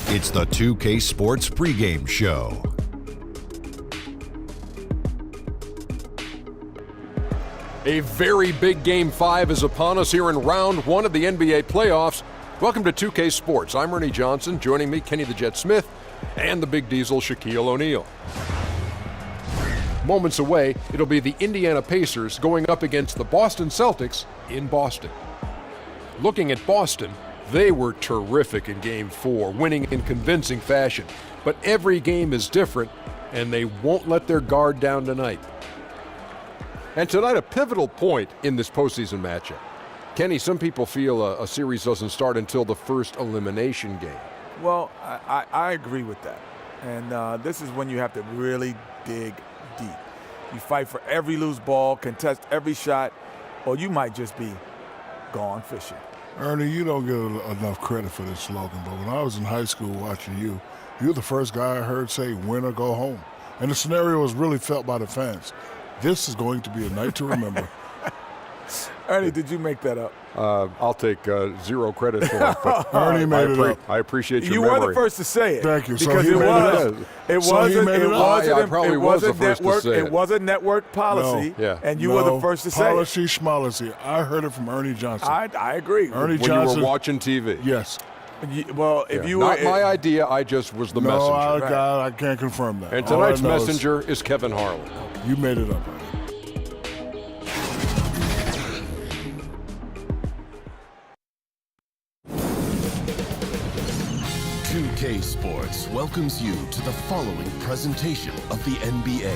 It's the 2K Sports pregame show. A very big Game 5 is upon us here in round one of the NBA playoffs. Welcome to 2K Sports. I'm Ernie Johnson. Joining me, Kenny the Jet Smith, and the Big Diesel, Shaquille O'Neal. Moments away, it'll be the Indiana Pacers going up against the Boston Celtics in Boston. Looking at Boston, they were terrific in Game 4, winning in convincing fashion. But every game is different, and they won't let their guard down tonight. And tonight, a pivotal point in this postseason matchup. Kenny, some people feel a series doesn't start until the first elimination game. Well, I agree with that. And this is when you have to really dig deep. You fight for every loose ball, contest every shot, or you might just be gone fishing. Ernie, you don't get enough credit for this slogan, but when I was in high school watching you, you were the first guy I heard say, win or go home. And the scenario was really felt by the fans. This is going to be a night to remember. Ernie, did you make that up? I'll take zero credit for it. But Ernie made it up. I appreciate your memory. memory. You were the first to say it. Thank you. Because it was a network policy, and you were the first to say it. Policy schmolicy. I heard it from Ernie Johnson. I agree. Ernie when Johnson. You were watching TV. Yes. Well, if you were not my idea, I just was the messenger. I can't confirm that. And tonight's messenger is Kevin Harlan. You made it up, Ernie. 2K Sports welcomes you to the following presentation of the NBA.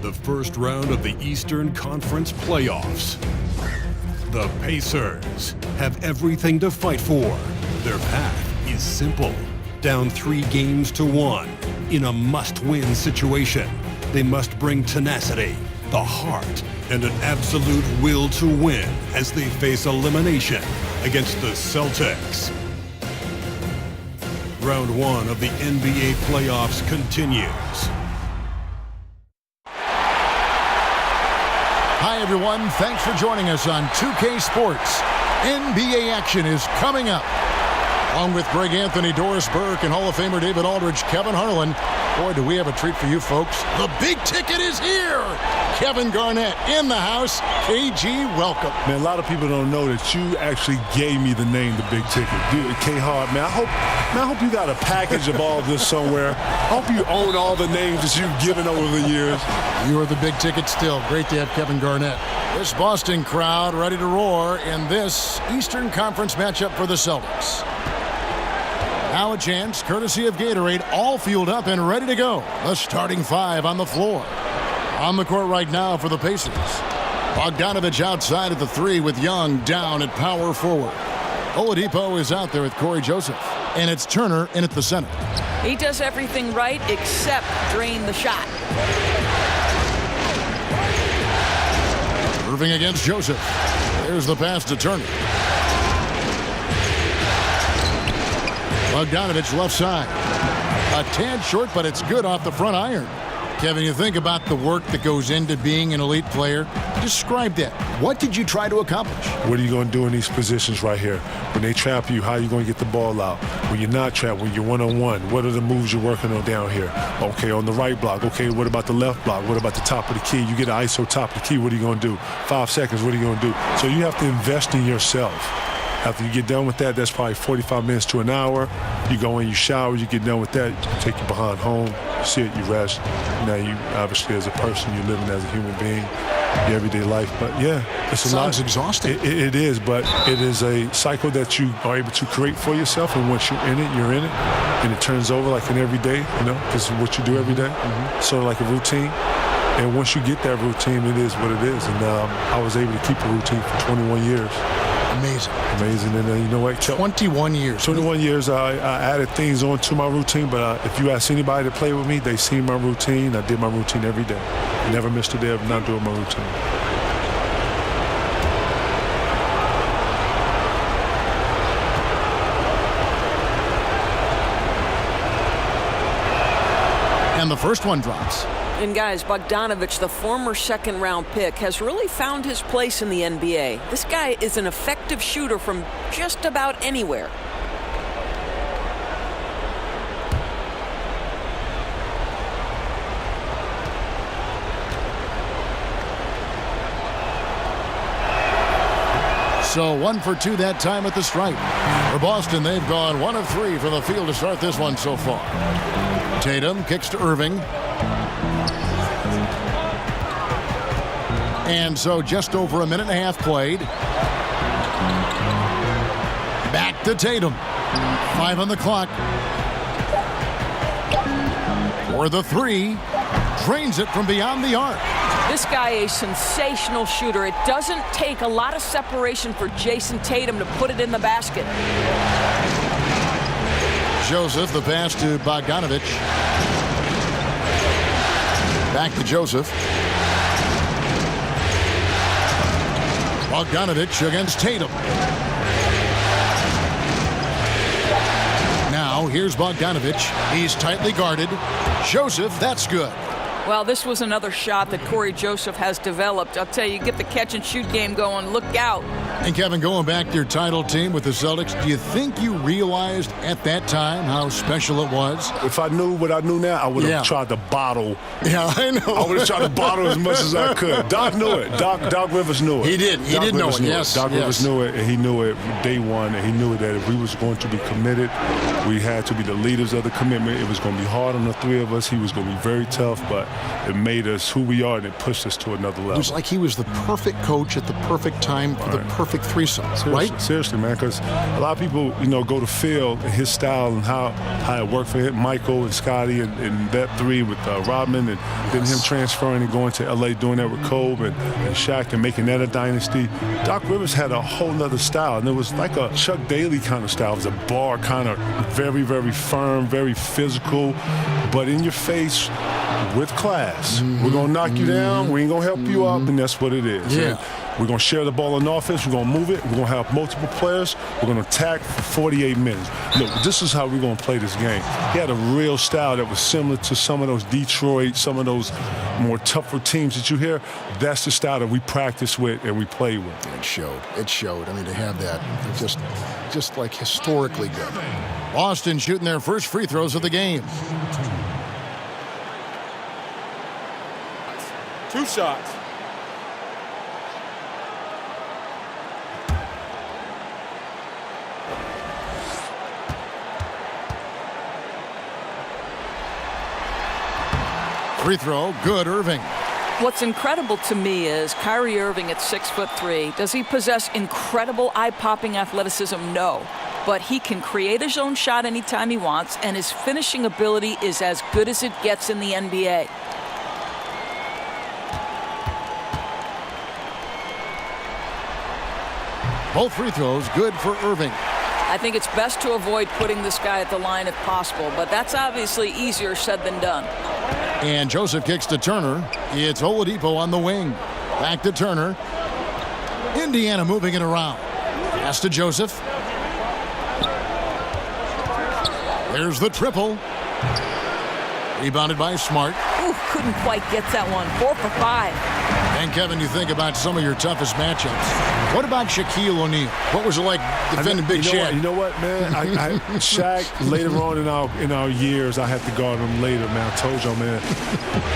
The first round of the Eastern Conference playoffs. The Pacers have everything to fight for. Their path is simple. Down 3-1 in a must-win situation. They must bring tenacity, the heart, and an absolute will to win as they face elimination against the Celtics. Round one of the NBA playoffs continues. Hi, everyone. Thanks for joining us on 2K Sports. NBA action is coming up. Along with Greg Anthony, Doris Burke, and Hall of Famer David Aldridge, Kevin Harlan. Boy, do we have a treat for you folks. The big ticket is here. Kevin Garnett in the house. KG, welcome. Man, a lot of people don't know that you actually gave me the name, the big ticket. Dude, K-Hard, man, I hope you got a package of all this somewhere. I hope you own all the names that you've given over the years. You are the big ticket still. Great to have Kevin Garnett. This Boston crowd ready to roar in this Eastern Conference matchup for the Celtics. Now a chance, courtesy of Gatorade, all fueled up and ready to go. The starting five on the floor. On the court right now for the Pacers. Bogdanovich outside at the three with Young down at power forward. Oladipo is out there with Corey Joseph. And it's Turner in at the center. He does everything right except drain the shot. Irving against Joseph. There's the pass to Turner. Bogdanovich left side. A tad short, but it's good off the front iron. Kevin, you think about the work that goes into being an elite player. Describe that. What did you try to accomplish? What are you going to do in these positions right here? When they trap you, how are you going to get the ball out? When you're not trapped, when you're one-on-one, what are the moves you're working on down here? Okay, on the right block. Okay, what about the left block? What about the top of the key? You get an ISO top of the key, what are you going to do? 5 seconds, what are you going to do? So you have to invest in yourself. After you get done with that, that's probably 45 minutes to an hour. You go in, you shower, you get done with that, you take your behind home, you sit, you rest. Now you, obviously, as a person, you're living as a human being, your everyday life. But yeah, it's a lot. Sounds exhausting. It is, but it is a cycle that you are able to create for yourself. And once you're in it, and it turns over like an every day, this is what you do every day, sort of like a routine. And once you get that routine, it is what it is. And I was able to keep a routine for 21 years. Amazing. And you know what? 21 years. 21 years, I added things onto my routine, but if you ask anybody to play with me, they see my routine. I did my routine every day. Never missed a day of not doing my routine. And the first one drops. And guys, Bogdanovich, the former second-round pick, has really found his place in the NBA. This guy is an effective shooter from just about anywhere. So 1 for 2 that time at the stripe. For Boston, they've gone 1 of 3 from the field to start this one so far. Tatum kicks to Irving. And so just over a minute and a half played. Back to Tatum. 5 on the clock. For the 3. Drains it from beyond the arc. This guy, a sensational shooter. It doesn't take a lot of separation for Jason Tatum to put it in the basket. Joseph, the pass to Bogdanovich. Back to Joseph. Bogdanovich against Tatum. Now, here's Bogdanovich. He's tightly guarded. Joseph, that's good. Well, this was another shot that Corey Joseph has developed. I'll tell you, get the catch-and-shoot game going. Look out. And, Kevin, going back to your title team with the Celtics, do you think you realized at that time how special it was? If I knew what I knew now, I would have tried to bottle. Yeah, I know. I would have tried to bottle as much as I could. Doc knew it. Doc Rivers knew it. He did. He did know it, yes. Doc Rivers knew it, and he knew it from day one, and he knew that if we was going to be committed, we had to be the leaders of the commitment. It was going to be hard on the three of us. He was going to be very tough, but it made us who we are, and it pushed us to another level. It was like he was the perfect coach at the perfect time for the perfect threesome, right? Seriously, man, because a lot of people, go to Phil and his style and how it worked for him, Michael and Scotty and that three with Rodman, and then him transferring and going to L.A., doing that with Kobe and Shaq and making that a dynasty. Doc Rivers had a whole nother style, and it was like a Chuck Daly kind of style. It was a bar kind of very, very firm, very physical, but in your face with class. We're going to knock you down. We ain't going to help you up, and that's what it is. Yeah. And we're going to share the ball in offense. We're going to move it. We're going to have multiple players. We're going to attack for 48 minutes. Look, this is how we're going to play this game. He had a real style that was similar to some of those Detroit, some of those more tougher teams that you hear. That's the style that we practice with and we play with. It showed. It showed. I mean, to have that, just like historically good. Boston shooting their first free throws of the game. 2 shots. Free throw, good, Irving. What's incredible to me is Kyrie Irving at 6'3". Does he possess incredible eye-popping athleticism? No. But he can create his own shot anytime he wants, and his finishing ability is as good as it gets in the NBA. Both free throws good for Irving. I think it's best to avoid putting this guy at the line if possible, but that's obviously easier said than done. And Joseph kicks to Turner. It's Oladipo on the wing. Back to Turner. Indiana moving it around. Pass to Joseph. There's the triple. Rebounded by Smart. Ooh, couldn't quite get that one. 4 for 5. And Kevin, you think about some of your toughest matchups. What about Shaquille O'Neal? What was it like defending Big Shaq? You know what, man? Shaq, later on in our years, I had to guard him later, man. I told y'all, man.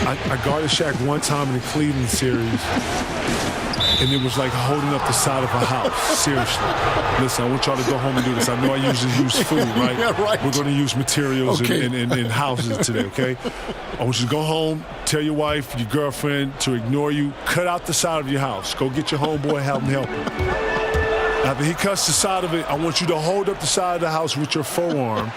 I guarded Shaq one time in the Cleveland series, and it was like holding up the side of a house. Seriously. Listen, I want y'all to go home and do this. I know I usually use food, right? Yeah, right. We're going to use materials Okay. in houses today, okay? I want you to go home, tell your wife, your girlfriend to ignore you. Cut out the side of your house. Go get your homeboy, have him help you. After he cuts the side of it, I want you to hold up the side of the house with your forearm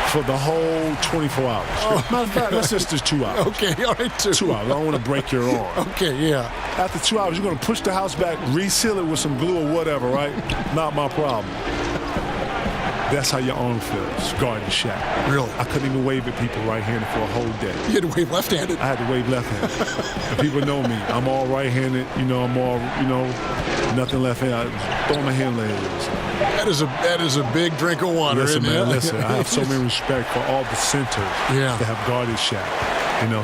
for the whole 24 hours. Matter of fact, let's just do 2 hours. Okay, all right, 2 hours. I don't want to break your arm. Okay, yeah. After 2 hours, you're going to push the house back, reseal it with some glue or whatever, right? Not my problem. That's how your arm feels, guarding Shaq. Really? I couldn't even wave at people right-handed for a whole day. You had to wave left-handed? I had to wave left-handed. And people know me. I'm all right-handed. I'm all, nothing left-handed. I throw my hand like this. That is a big drink of water. Listen, isn't man, it? listen. I have so much respect for all the centers that have guarded Shaq.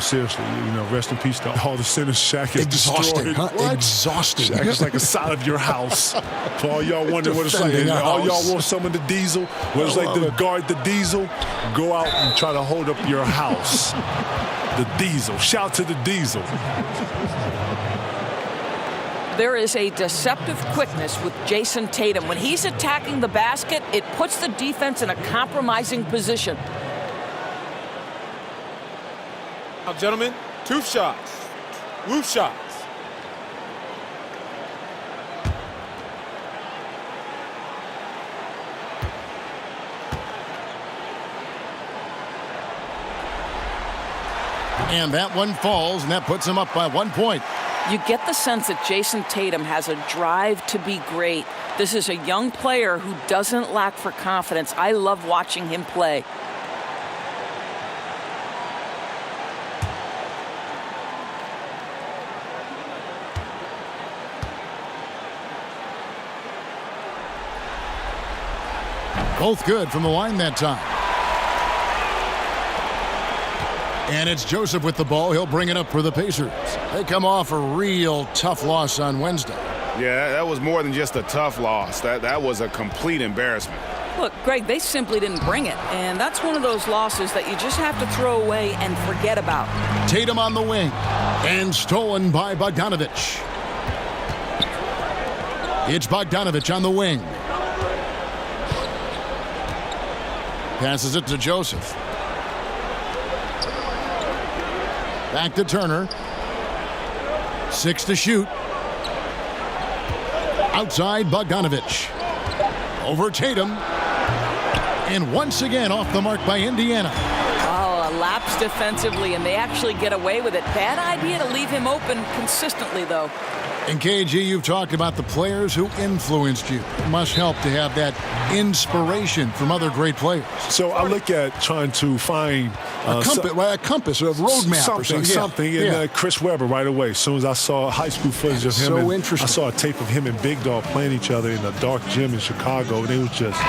Seriously, rest in peace to all the centers. Shaq is exhausting, destroyed. huh? Exhausting. Shaq is like a side of your house. For all y'all wondering what it's like, and all y'all want some of the diesel, what it's like to guard the diesel, go out and try to hold up your house. The diesel. Shout to the diesel. There is a deceptive quickness with Jason Tatum. When he's attacking the basket, it puts the defense in a compromising position. Now, gentlemen, two shots. Roof shots. And that one falls, and that puts him up by 1 point. You get the sense that Jason Tatum has a drive to be great. This is a young player who doesn't lack for confidence. I love watching him play. Both good from the line that time. And it's Joseph with the ball. He'll bring it up for the Pacers. They come off a real tough loss on Wednesday. Yeah, that was more than just a tough loss. That was a complete embarrassment. Look, Greg, they simply didn't bring it. And that's one of those losses that you just have to throw away and forget about. Tatum on the wing. And stolen by Bogdanovich. It's Bogdanovich on the wing. Passes it to Joseph. Back to Turner. 6 to shoot. Outside Bogdanovich. Over Tatum. And once again off the mark by Indiana. Oh, a lapse defensively, and they actually get away with it. Bad idea to leave him open consistently, though. And KG, you've talked about the players who influenced you. It must help to have that inspiration from other great players. So I look at trying to find a compass, a roadmap, something. And Chris Webber right away. As soon as I saw high school footage of him, I saw a tape of him and Big Dog playing each other in a dark gym in Chicago, and they was just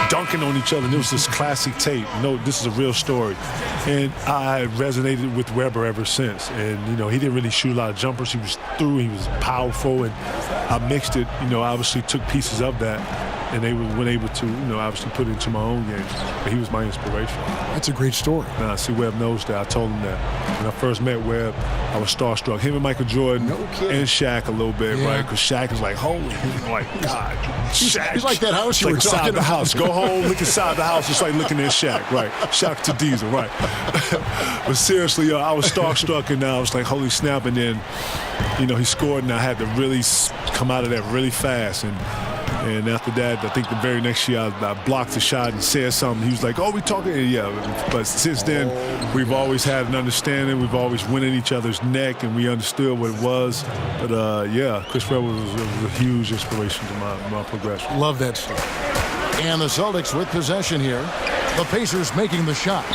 dunking on each other. And it was this classic tape. No, this is a real story. And I resonated with Webber ever since. And, he didn't really shoot a lot of jumpers. He was through. He was powerful. And I mixed it, obviously took pieces of that. And they were able to, obviously put it into my own game. But he was my inspiration. That's a great story. And I see Webb knows that. I told him that. When I first met Webb, I was starstruck. Him and Michael Jordan and Shaq a little bit, right? Because Shaq is like, holy, God, Shaq. He's like that house you were talking about. The house. Go home, look inside the house. It's like looking at Shaq, right? Shaq to Diesel, right? But seriously, I was starstruck, and I was like, holy snap. And then, he scored, and I had to really come out of that really fast. And after that, I think the very next year, I blocked the shot and said something. He was like, oh, we talking? Yeah. But since then, we've always had an understanding. We've always went in each other's neck, and we understood what it was. But, Chris Webber was a huge inspiration to my progression. Love that story. And the Celtics with possession here. The Pacers making the shot.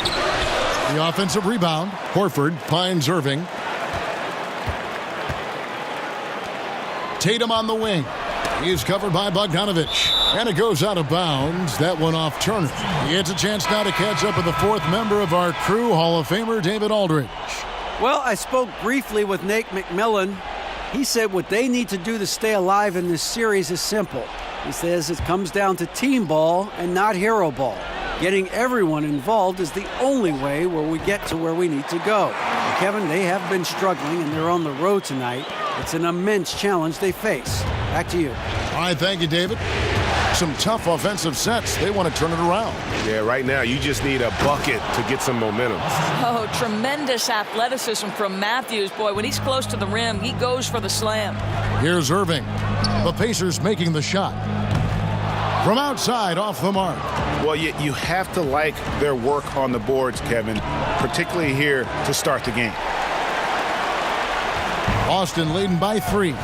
The offensive rebound. Horford finds Irving. Tatum on the wing. He's covered by Bogdanovich. And it goes out of bounds. That one off Turner. He gets a chance now to catch up with the fourth member of our crew, Hall of Famer David Aldridge. Well, I spoke briefly with Nate McMillan. He said what they need to do to stay alive in this series is simple. He says it comes down to team ball and not hero ball. Getting everyone involved is the only way where we get to where we need to go. And Kevin, they have been struggling, and they're on the road tonight. It's an immense challenge they face. Back to you. All right, thank you, David. Some tough offensive sets. They want to turn it around. Yeah, right now you just need a bucket to get some momentum. Oh, tremendous athleticism from Matthews. Boy, when he's close to the rim, he goes for the slam. Here's Irving. The Pacers making the shot. From outside, off the mark. Well, you have to like their work on the boards, Kevin, particularly here to start the game. Boston leading by 3.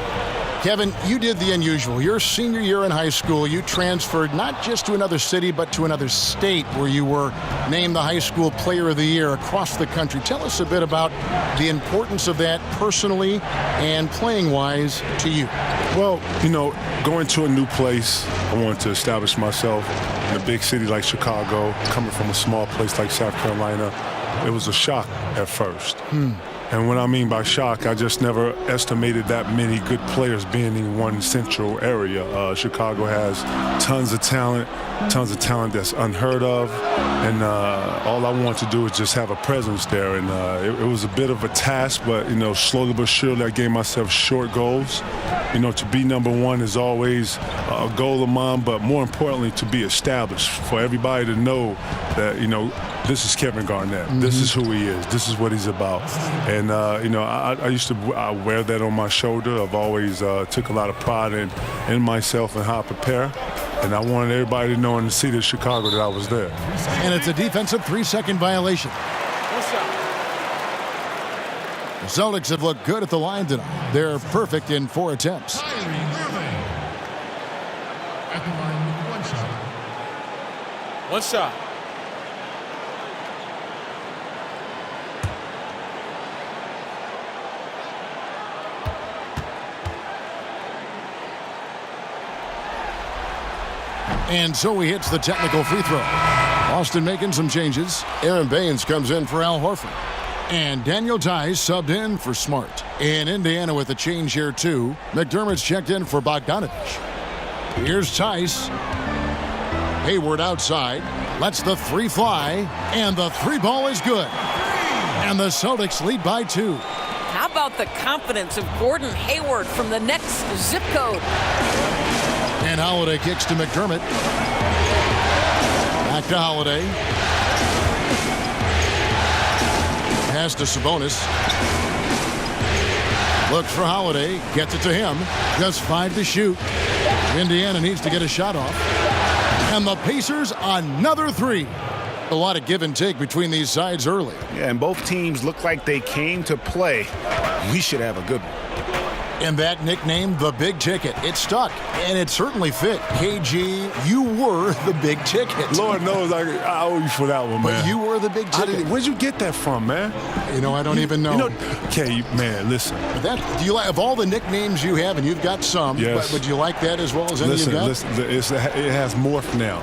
Kevin, you did the unusual. Your senior year in high school, you transferred not just to another city, but to another state where you were named the high school player of the year across the country. Tell us a bit about the importance of that personally and playing-wise to you. Well, you know, going to a new place, I wanted to establish myself in a big city like Chicago, coming from a small place like South Carolina. It was a shock at first. And what I mean by shock, I just never estimated that many good players being in one central area. Chicago has tons of talent that's unheard of. And all I want to do is just have a presence there. And it was a bit of a task, but, you know, slowly but surely I gave myself short goals. You know, to be number one is always a goal of mine, but more importantly, to be established, for everybody to know that, you know, this is Kevin Garnett. This is who he is. This is what he's about. And, you know, I used to wear that on my shoulder. I've always took a lot of pride in myself and how I prepare. And I wanted everybody to know in the city of Chicago that I was there. And it's a defensive 3-second violation. The Celtics have looked good at the line tonight. They're perfect in 4 attempts. At the line with 1 shot. One shot. And so he hits the technical free throw. Boston making some changes. Aaron Baines comes in for Al Horford. And Daniel Tice subbed in for Smart. In Indiana with a change here too. McDermott's checked in for Bogdanovich. Here's Tice. Hayward outside. Lets the 3 fly. And the 3 ball is good. And the Celtics lead by 2. How about the confidence of Gordon Hayward from the next zip code? And Holiday kicks to McDermott. Back to Holiday. Pass to Sabonis. Looks for Holiday. Gets it to him. Just 5 to shoot. Indiana needs to get a shot off. And the Pacers another 3. A lot of give and take between these sides early. Yeah, and both teams look like they came to play. We should have a good one. And that nickname, the Big Ticket, it stuck, and it certainly fit. KG, you were the Big Ticket. Lord knows I owe you for that one, man. But you were the Big Ticket. Where'd you get that from, man? You know, I don't even know. You know, okay, man, listen. But do you like, of all the nicknames you have, and you've got some, yes. but do you like that as well as any you've got? Listen, it has morphed now.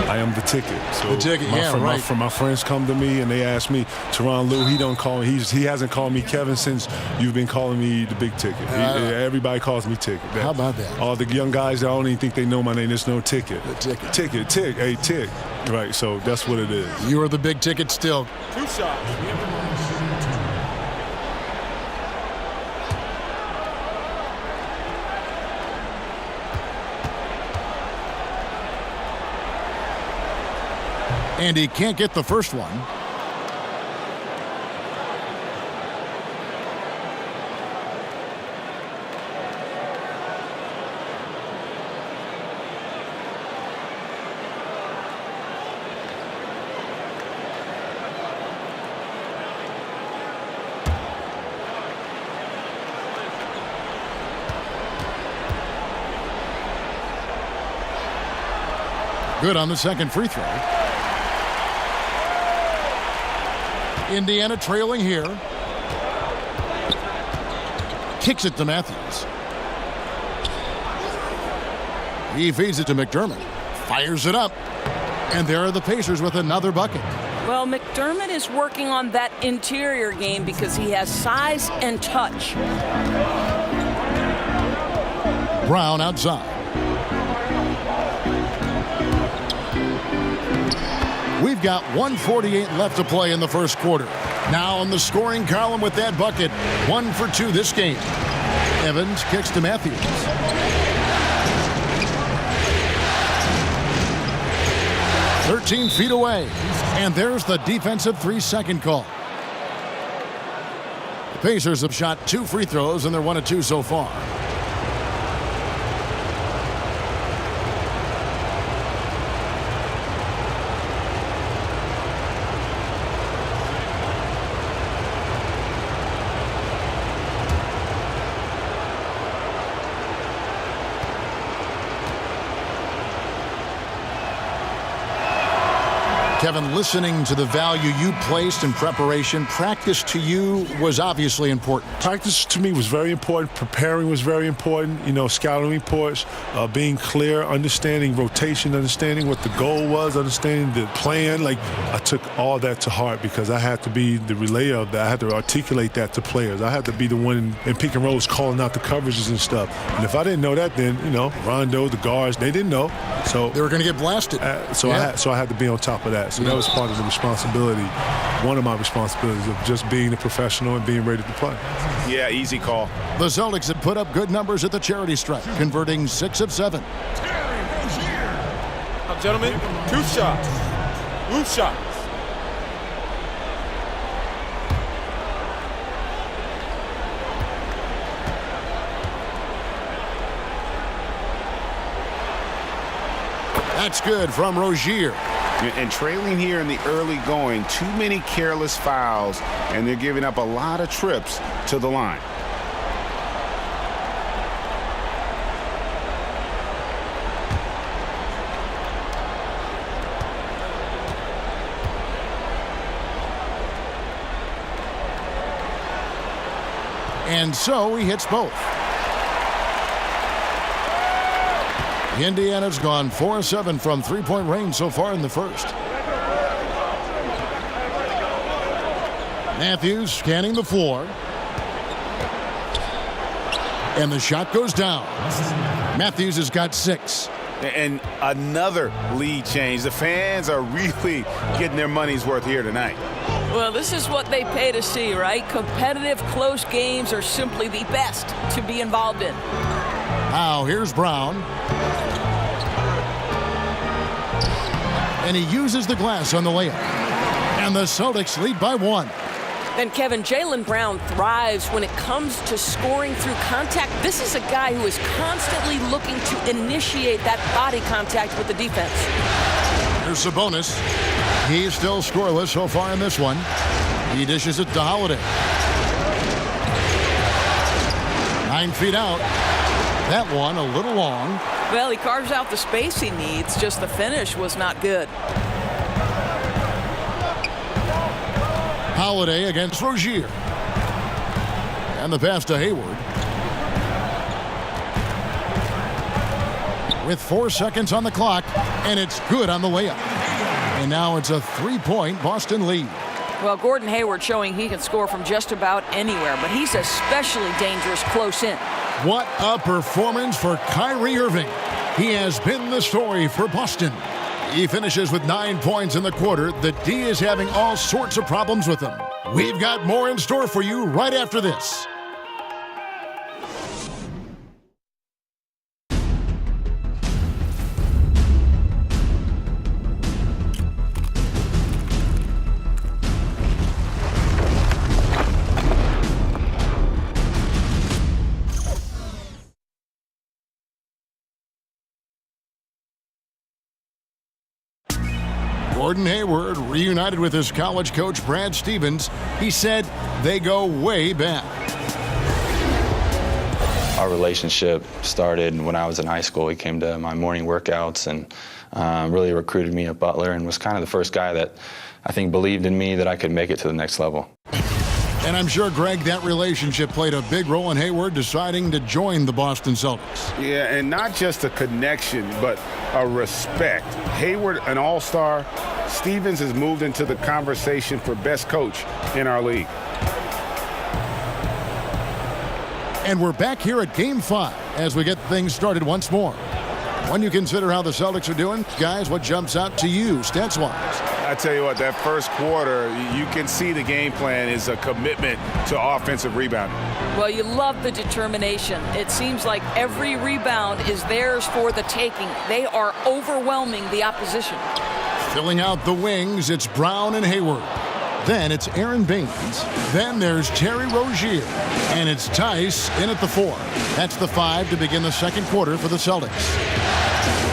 I am the ticket. So the ticket, right. My friends come to me and they ask me, Teron Lou, he don't call me. He hasn't called me Kevin since you've been calling me the Big Ticket. Everybody calls me Ticket. How about that? All the young guys, I don't even think they know my name. There's no Ticket. The Ticket. Tick. Hey, Tick. Right, so that's what it is. You are the Big Ticket still. 2 shots. And he can't get the first one. Good on the second free throw. Indiana trailing here. Kicks it to Matthews. He feeds it to McDermott. Fires it up. And there are the Pacers with another bucket. Well, McDermott is working on that interior game because he has size and touch. Brown outside. We've got 1:48 left to play in the first quarter. Now on the scoring column with that bucket. 1 for 2 this game. Evans kicks to Matthews. "13 feet away. And there's the defensive 3-second call. The Pacers have shot 2 free throws, and they're 1 of 2 so far. Kevin, listening to the value you placed in preparation, practice to you was obviously important. Practice to me was very important. Preparing was very important. You know, scouting reports, being clear, understanding rotation, understanding what the goal was, understanding the plan. Like, I took all that to heart because I had to be the relayer of that. I had to articulate that to players. I had to be the one in pick and rolls calling out the coverages and stuff. And if I didn't know that, then, you know, Rondo, the guards, they didn't know. So they were going to get blasted. So I had to be on top of that. So that was part of the responsibility, one of my responsibilities of just being a professional and being ready to play. Yeah, easy call. The Celtics have put up good numbers at the charity stripe, converting 6 of 7. Gentlemen, 2 shots. Roof shots. That's good from Rozier. And trailing here in the early going, too many careless fouls, and they're giving up a lot of trips to the line. And so he hits both. Indiana's gone 4-7 from three-point range so far in the first. Matthews scanning the floor. And the shot goes down. Matthews has got 6. And another lead change. The fans are really getting their money's worth here tonight. Well, this is what they pay to see, right? Competitive, close games are simply the best to be involved in. Now, here's Brown. And he uses the glass on the layup. And the Celtics lead by 1. And Kevin, Jaylen Brown thrives when it comes to scoring through contact. This is a guy who is constantly looking to initiate that body contact with the defense. Here's Sabonis. He's still scoreless so far in this one. He dishes it to Holiday. 9 feet out. That one a little long. Well, he carves out the space he needs, just the finish was not good. Holiday against Rozier. And the pass to Hayward. With 4 seconds on the clock, and it's good on the layup. And now it's a 3-point Boston lead. Well, Gordon Hayward showing he can score from just about anywhere, but he's especially dangerous close in. What a performance for Kyrie Irving. He has been the story for Boston. He finishes with 9 points in the quarter. The D is having all sorts of problems with him. We've got more in store for you right after this. Gordon Hayward reunited with his college coach Brad Stevens. He said they go way back. Our relationship started when I was in high school. He came to my morning workouts and really recruited me at Butler and was kind of the first guy that I think believed in me that I could make it to the next level. And I'm sure, Greg, that relationship played a big role in Hayward deciding to join the Boston Celtics. Yeah, and not just a connection, but a respect. Hayward, an all-star. Stevens has moved into the conversation for best coach in our league. And we're back here at Game 5 as we get things started once more. When you consider how the Celtics are doing, guys, what jumps out to you stats-wise? I tell you what, that first quarter, you can see the game plan is a commitment to offensive rebounding. Well, you love the determination. It seems like every rebound is theirs for the taking. They are overwhelming the opposition. Filling out the wings, it's Brown and Hayward. Then it's Aaron Baines. Then there's Terry Rozier. And it's Tice in at the 4. That's the 5 to begin the second quarter for the Celtics.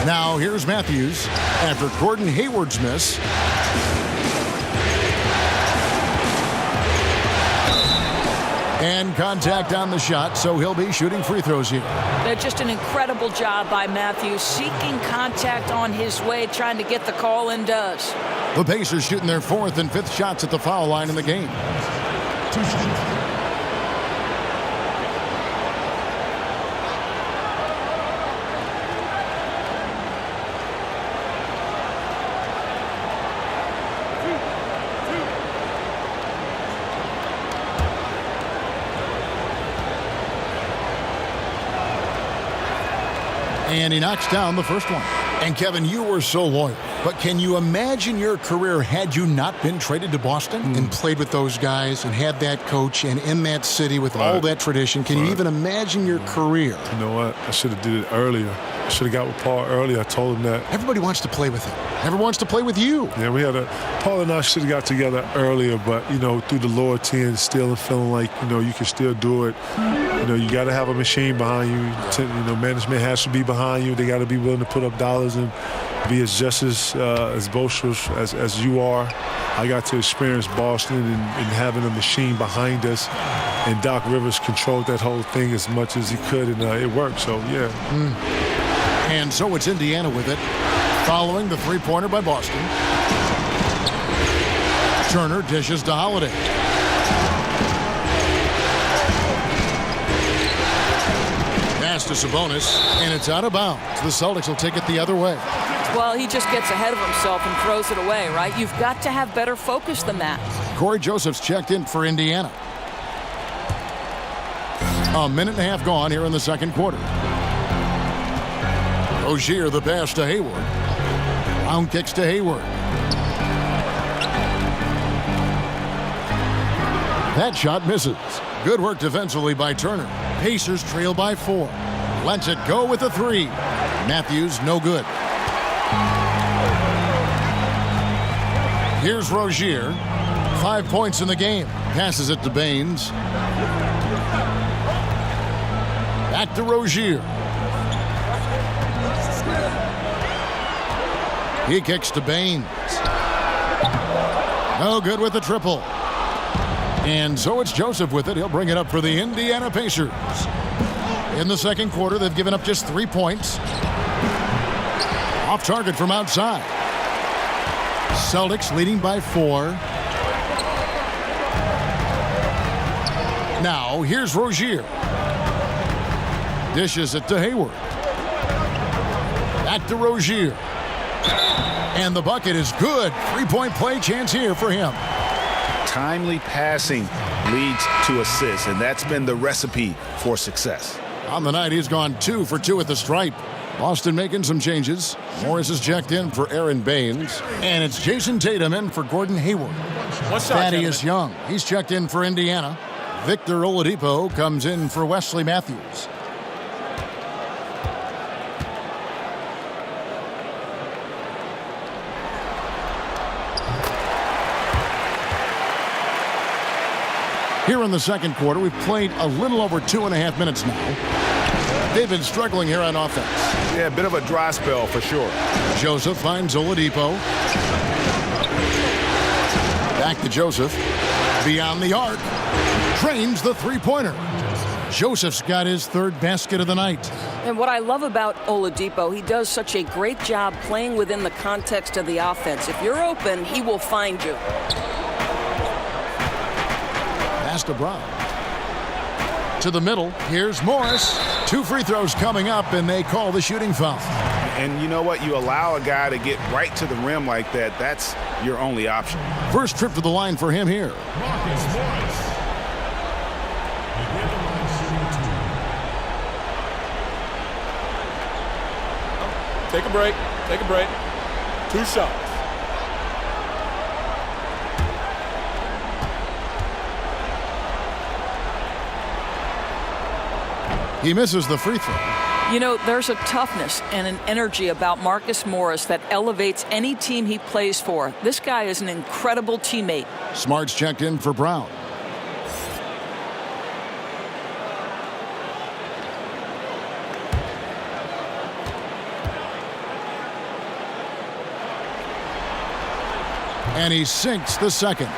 Now here's Matthews after Gordon Hayward's miss. And contact on the shot, so he'll be shooting free throws here. Just an incredible job by Matthews, seeking contact on his way, trying to get the call, and does. The Pacers shooting their 4th and 5th shots at the foul line in the game. And he knocks down the first one. And Kevin, you were so loyal. But can you imagine your career had you not been traded to Boston and played with those guys and had that coach and in that city with all that tradition? Can you even imagine your career? You know what? I should have did it earlier. I should have got with Paul earlier. I told him that. Everybody wants to play with him. Everyone wants to play with you. Yeah, Paul and I should have got together earlier, but, through the loyalty and still feeling like, you can still do it. You got to have a machine behind you. Management has to be behind you. They got to be willing to put up dollars and be as boisterous as you are. I got to experience Boston and having a machine behind us. And Doc Rivers controlled that whole thing as much as he could, and it worked. So, yeah. And so it's Indiana with it, following the three-pointer by Boston. Turner dishes to Holiday. Pass to Sabonis, and it's out of bounds. The Celtics will take it the other way. Well, he just gets ahead of himself and throws it away, right? You've got to have better focus than that. Corey Joseph's checked in for Indiana. A minute and a half gone here in the second quarter. Rozier, the pass to Hayward. Brown kicks to Hayward. That shot misses. Good work defensively by Turner. Pacers trail by 4. Lets it go with a 3. Matthews, no good. Here's Rozier. 5 points in the game. Passes it to Baines. Back to Rozier. He kicks to Baines. No good with the triple. And so it's Joseph with it. He'll bring it up for the Indiana Pacers. In the second quarter, they've given up just 3 points. Off target from outside. Celtics leading by 4. Now, here's Rozier. Dishes it to Hayward. Back to Rozier. And the bucket is good. 3-point play chance here for him. Timely passing leads to assists, and that's been the recipe for success. On the night, he's gone 2 for 2 at the stripe. Boston making some changes. Morris is checked in for Aaron Baines. And it's Jason Tatum in for Gordon Hayward. Thaddeus Young, he's checked in for Indiana. Victor Oladipo comes in for Wesley Matthews. Here in the second quarter, we've played a little over 2.5 minutes now. They've been struggling here on offense. Yeah, a bit of a dry spell for sure. Joseph finds Oladipo. Back to Joseph. Beyond the arc. Trains the three-pointer. Joseph's got his 3rd basket of the night. And what I love about Oladipo, he does such a great job playing within the context of the offense. If you're open, he will find you. To Brown. To the middle. Here's Morris. 2 free throws coming up, and they call the shooting foul. And you know what? You allow a guy to get right to the rim like that. That's your only option. First trip to the line for him here. Marcus Morris. Take a break. Take a break. 2 shots. He misses the free throw. You know, there's a toughness and an energy about Marcus Morris that elevates any team he plays for. This guy is an incredible teammate. Smart's checked in for Brown. And he sinks the second.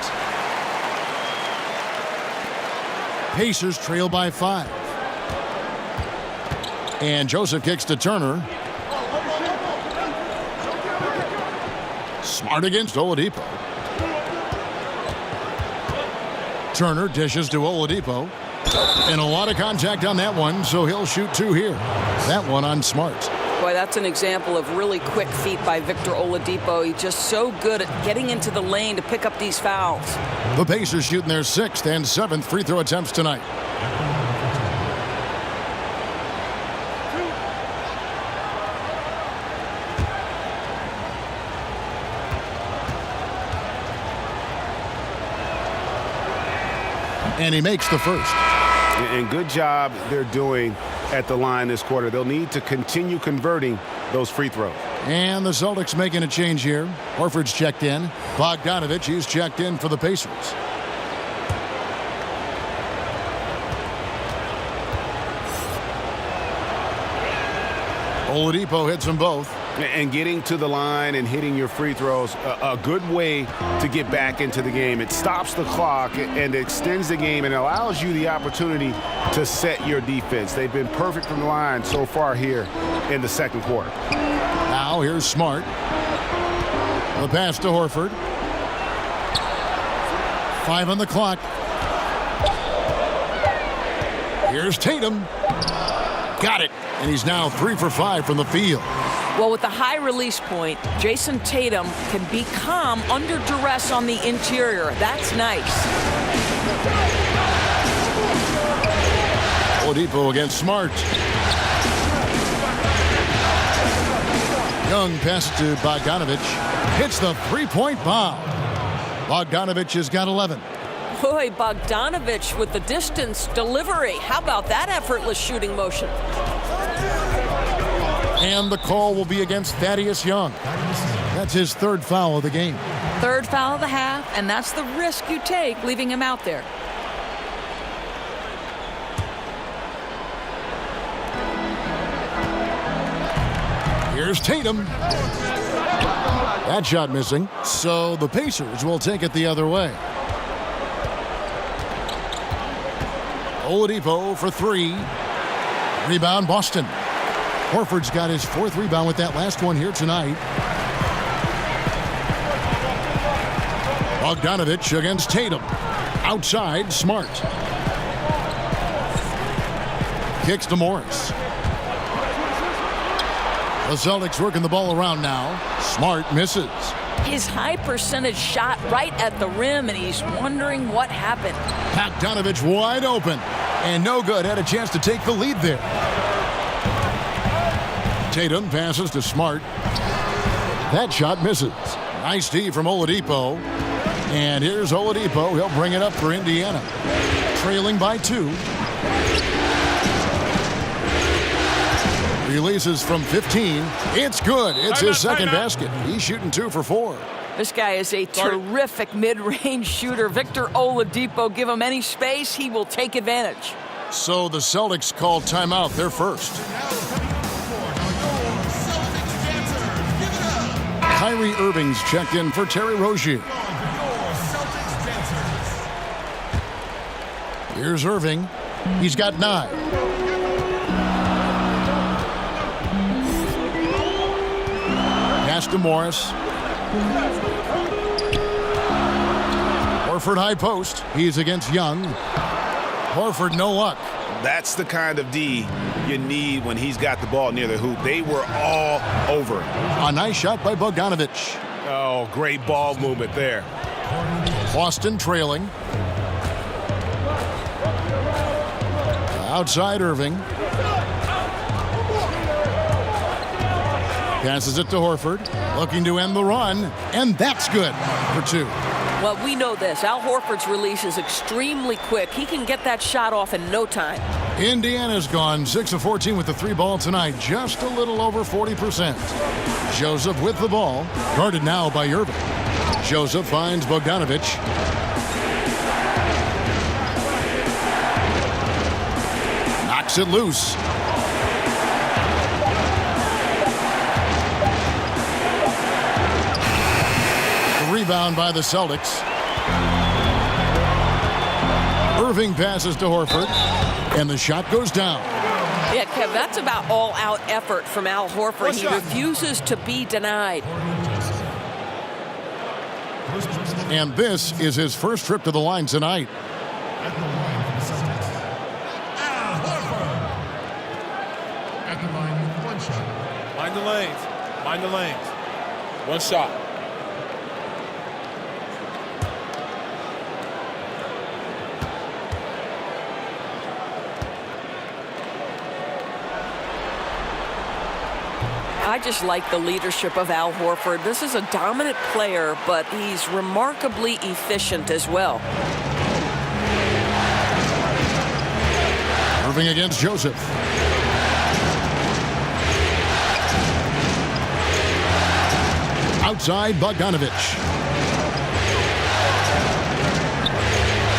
Pacers trail by 5. And Joseph kicks to Turner. Smart against Oladipo. Turner dishes to Oladipo. And a lot of contact on that one, so he'll shoot 2 here. That one on Smart. Boy, that's an example of really quick feet by Victor Oladipo. He's just so good at getting into the lane to pick up these fouls. The Pacers shooting their 6th and 7th free throw attempts tonight. And he makes the first. And good job they're doing at the line this quarter. They'll need to continue converting those free throws. And the Celtics making a change here. Horford's checked in. Bogdanovich, he's checked in for the Pacers. Oladipo hits them both. And getting to the line and hitting your free throws, a good way to get back into the game. It stops the clock and extends the game and allows you the opportunity to set your defense. They've been perfect from the line so far here in the second quarter. Now here's Smart. The pass to Horford. 5 on the clock. Here's Tatum. Got it. And he's now 3 for 5 from the field. Well, with the high release point, Jason Tatum can be calm under duress on the interior. That's nice. Oladipo against Smart. Young passes to Bogdanovich. Hits the three-point bomb. Bogdanovich has got 11. Boy, Bogdanovich with the distance delivery. How about that effortless shooting motion? And the call will be against Thaddeus Young. That's his 3rd foul of the game. 3rd foul of the half, and that's the risk you take leaving him out there. Here's Tatum. That shot missing. So the Pacers will take it the other way. Oladipo for 3. Rebound Boston. Horford's got his 4th rebound with that last one here tonight. Bogdanovich against Tatum. Outside, Smart. Kicks to Morris. The Celtics working the ball around now. Smart misses. His high percentage shot right at the rim, and he's wondering what happened. Bogdanovich wide open. And no good. Had a chance to take the lead there. Tatum passes to Smart. That shot misses. Nice D from Oladipo. And here's Oladipo. He'll bring it up for Indiana. Trailing by 2. Releases from 15. It's good. It's his second basket. He's shooting 2 for 4. This guy is a terrific mid-range shooter. Victor Oladipo, give him any space, he will take advantage. So the Celtics call timeout, their first. Kyrie Irving's checked in for Terry Rozier. Here's Irving. He's got 9. Pass to Morris. Horford high post. He's against Young. Horford no luck. That's the kind of D you need when he's got the ball near the hoop. They were all over him. A nice shot by Bogdanovich. Oh, great ball movement there. Boston trailing. Outside Irving. Passes it to Horford. Looking to end the run. And that's good for 2. Well, we know this. Al Horford's release is extremely quick. He can get that shot off in no time. Indiana's gone 6 of 14 with the 3 ball tonight. Just a little over 40%. Joseph with the ball. Guarded now by Irving. Joseph finds Bogdanovich. Knocks it loose. Rebound by the Celtics. Irving passes to Horford, and the shot goes down. Yeah, Kev, that's about all-out effort from Al Horford. He refuses to be denied. And this is his first trip to the line tonight. At the line for the Celtics, Al Horford. At the line, one shot. Mind the lanes. Mind the lanes. One shot. I just like the leadership of Al Horford. This is a dominant player, but he's remarkably efficient as well. Irving against Joseph. Outside, Bogdanovich.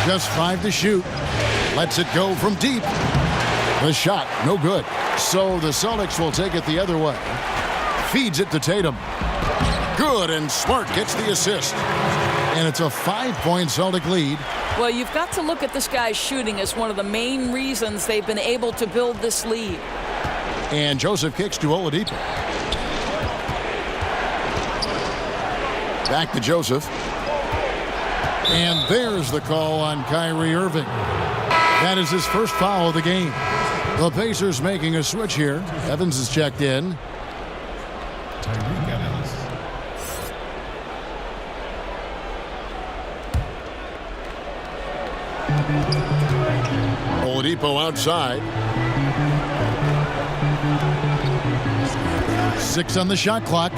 Just 5 to shoot. Lets it go from deep. The shot, no good. So the Celtics will take it the other way. Feeds it to Tatum. Good, and Smart gets the assist. And it's a 5-point Celtic lead. Well, you've got to look at this guy's shooting as one of the main reasons they've been able to build this lead. And Joseph kicks to Oladipo. Back to Joseph. And there's the call on Kyrie Irving. That is his first foul of the game. The Pacers making a switch here. Evans is checked in. Tyreek Evans. Oladipo outside. 6 on the shot clock.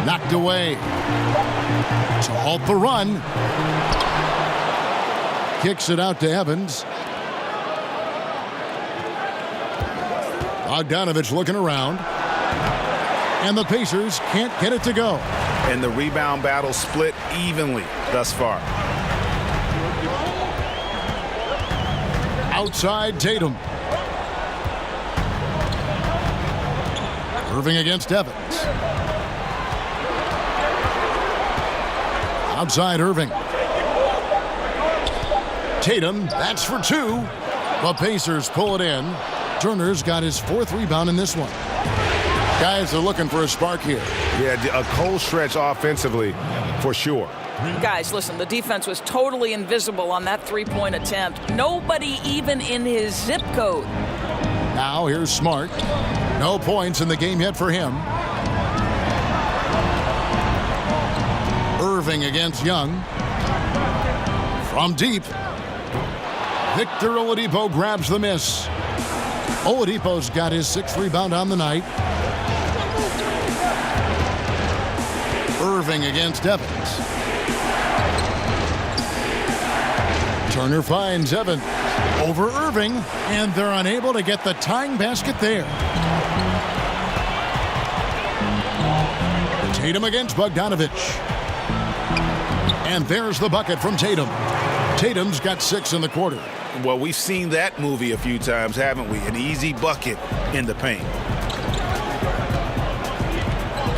Knocked away. To halt the run. Kicks it out to Evans. Bogdanovich looking around. And the Pacers can't get it to go. And the rebound battle split evenly thus far. Outside Tatum. Irving against Evans. Outside Irving. Tatum, that's for 2. The Pacers pull it in. Turner's got his 4th rebound in this one. Guys are looking for a spark here. Yeah, a cold stretch offensively for sure. Guys, listen, the defense was totally invisible on that 3-point attempt. Nobody even in his zip code. Now here's Smart. No points in the game yet for him. Irving against Young. From deep. Victor Oladipo grabs the miss. Oladipo's got his 6th rebound on the night. Irving against Evans. Turner finds Evans over Irving, and they're unable to get the tying basket there. Tatum against Bogdanovich. And there's the bucket from Tatum. Tatum's got 6 in the quarter. Well, we've seen that movie a few times, haven't we? An easy bucket in the paint.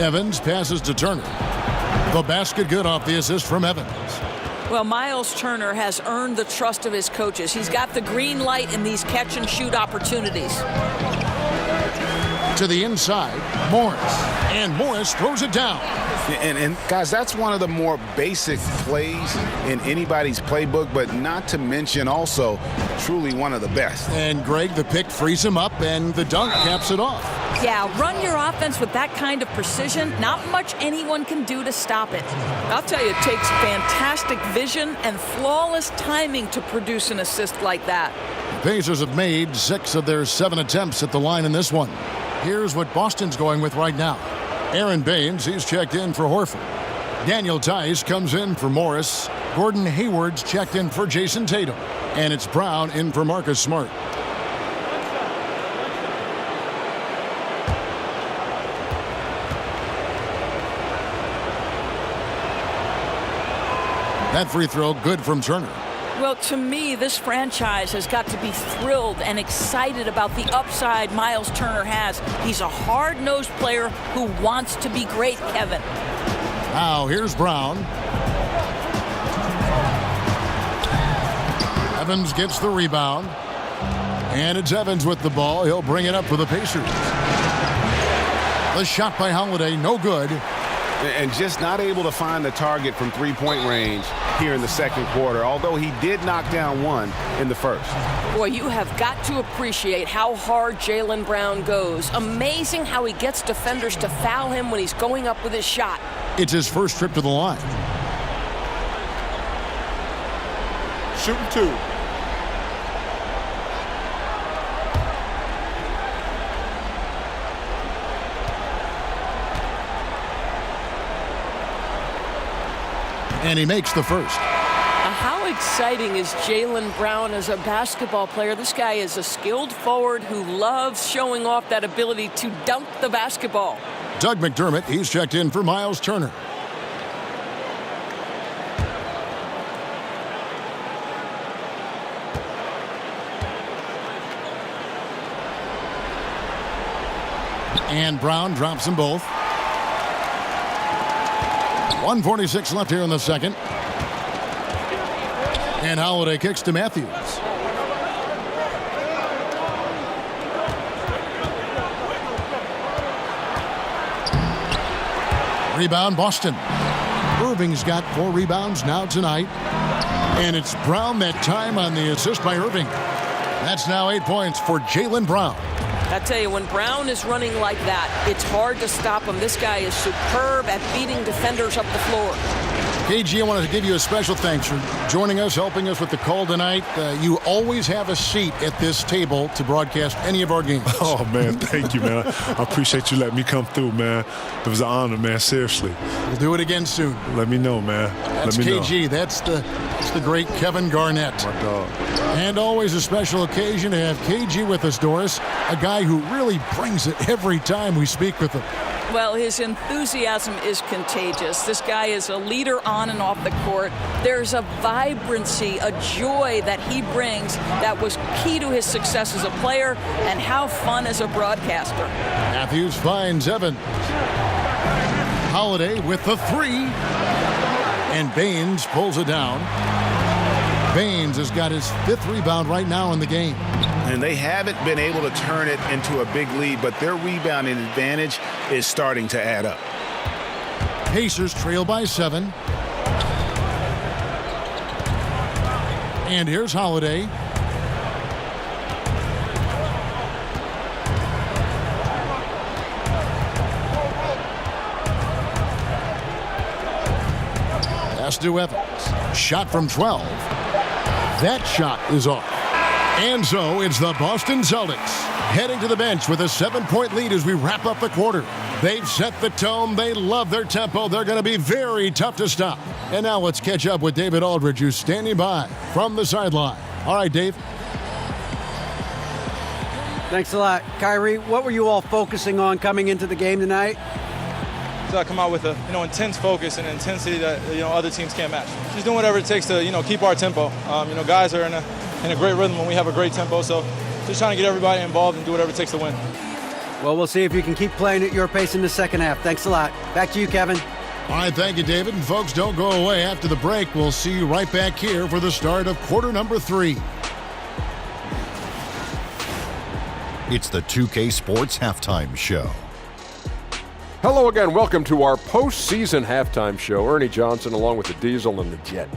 Evans passes to Turner. The basket good off the assist from Evans. Well, Miles Turner has earned the trust of his coaches. He's got the green light in these catch-and-shoot opportunities. To the inside, Morris. And Morris throws it down. And guys, that's one of the more basic plays in anybody's playbook, but not to mention also truly one of the best. And Greg, the pick frees him up, and the dunk caps it off. Yeah, run your offense with that kind of precision. Not much anyone can do to stop it. I'll tell you, it takes fantastic vision and flawless timing to produce an assist like that. The Pacers have made 6 of their 7 attempts at the line in this one. Here's what Boston's going with right now. Aaron Baines, he's checked in for Horford. Daniel Tice comes in for Morris. Gordon Hayward's checked in for Jason Tatum. And it's Brown in for Marcus Smart. That free throw good from Turner. Well, to me, this franchise has got to be thrilled and excited about the upside Miles Turner has. He's a hard-nosed player who wants to be great, Kevin. Now, here's Brown. Evans gets the rebound. And it's Evans with the ball. He'll bring it up for the Pacers. The shot by Holiday, no good. And just not able to find the target from three-point range here in the second quarter, although he did knock down one in the first. Boy, you have got to appreciate how hard Jaylen Brown goes. Amazing how he gets defenders to foul him when he's going up with his shot. It's his first trip to the line. Shooting two. And he makes the first. How exciting is Jaylen Brown as a basketball player? This guy is a skilled forward who loves showing off that ability to dunk the basketball. Doug McDermott, he's checked in for Miles Turner. And Brown drops them both. 1:46 left here in the second. And Holiday kicks to Matthews. Rebound, Boston. Irving's got 4 rebounds now tonight. And it's Brown that time on the assist by Irving. That's now 8 points for Jaylen Brown. I tell you, when Brown is running like that, it's hard to stop him. This guy is superb at beating defenders up the floor. KG, I wanted to give you a special thanks for joining us, helping us with the call tonight. You always have a seat at this table to broadcast any of our games. Oh, man, thank you, man. I appreciate you letting me come through, man. It was an honor, man, seriously. We'll do it again soon. Let me know, man. That's Let me KG. know. That's the great Kevin Garnett. My dog. And always a special occasion to have KG with us, Doris, a guy who really brings it every time we speak with him. Well, his enthusiasm is contagious. This guy is a leader on and off the court. There's a vibrancy, a joy that he brings that was key to his success as a player and how fun as a broadcaster. Matthews finds Evans. Holiday with the 3. And Baines pulls it down. Baines has got his 5th rebound right now in the game. And they haven't been able to turn it into a big lead, but their rebounding advantage is starting to add up. Pacers trail by 7. And here's Holiday. Pass to Evans. Shot from 12. That shot is off. And so it's the Boston Celtics heading to the bench with a 7-point lead as we wrap up the quarter. They've set the tone. They love their tempo. They're going to be very tough to stop. And now let's catch up with David Aldridge, who's standing by from the sideline. All right, Dave. Thanks a lot. Kyrie, what were you all focusing on coming into the game tonight? To come out with a intense focus and intensity that other teams can't match. Just doing whatever it takes to keep our tempo. Guys are in a great rhythm when we have a great tempo. So just trying to get everybody involved and do whatever it takes to win. Well, we'll see if you can keep playing at your pace in the second half. Thanks a lot. Back to you, Kevin. All right, thank you, David. And folks, don't go away. After the break, we'll see you right back here for the start of quarter number 3. It's the 2K Sports Halftime Show. Hello again. Welcome to our postseason halftime show. Ernie Johnson along with the Diesel and the Jet.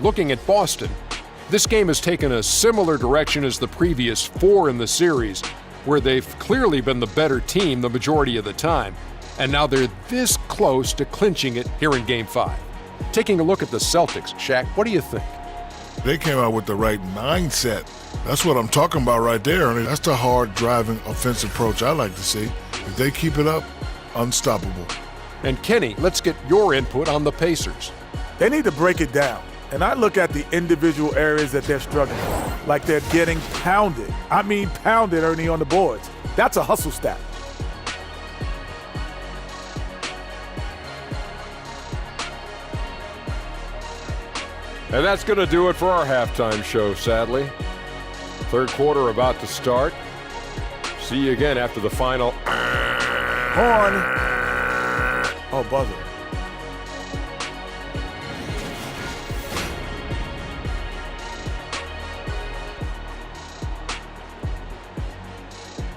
Looking at Boston, this game has taken a similar direction as the previous 4 in the series, where they've clearly been the better team the majority of the time, and now they're this close to clinching it here in Game 5. Taking a look at the Celtics, Shaq, what do you think? They came out with the right mindset. That's what I'm talking about right there. I mean, that's the hard driving offensive approach I like to see. If they keep it up, unstoppable. And Kenny, let's get your input on the Pacers. They need to break it down. And I look at the individual areas that they're struggling, like they're getting pounded. I mean pounded, Ernie, on the boards. That's a hustle stat. And that's going to do it for our halftime show, sadly. Third quarter about to start. See you again after the final. Horn. Oh, buzzer.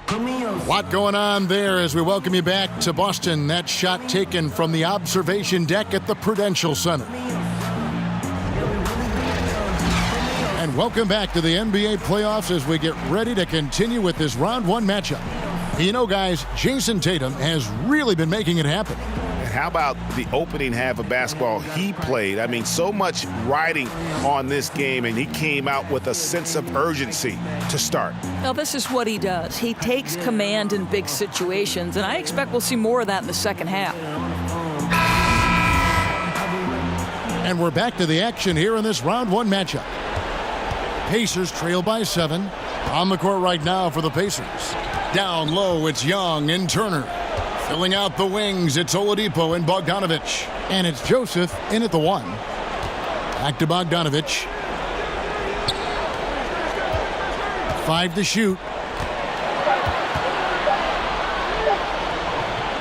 Put me on A lot going on there as we welcome you back to Boston. That shot taken from the observation deck at the Prudential Center. And welcome back to the NBA playoffs as we get ready to continue with this round one matchup. You know, guys, Jason Tatum has really been making it happen. And how about the opening half of basketball he played? I mean, so much riding on this game, and he came out with a sense of urgency to start. Well, this is what he does. He takes command in big situations, and I expect we'll see more of that in the second half. And we're back to the action here in this round one matchup. Pacers trail by 7. On the court right now for the Pacers. Down low, it's Young and Turner. Filling out the wings, it's Oladipo and Bogdanović. And it's Joseph in at the 1. Back to Bogdanović. 5 to shoot.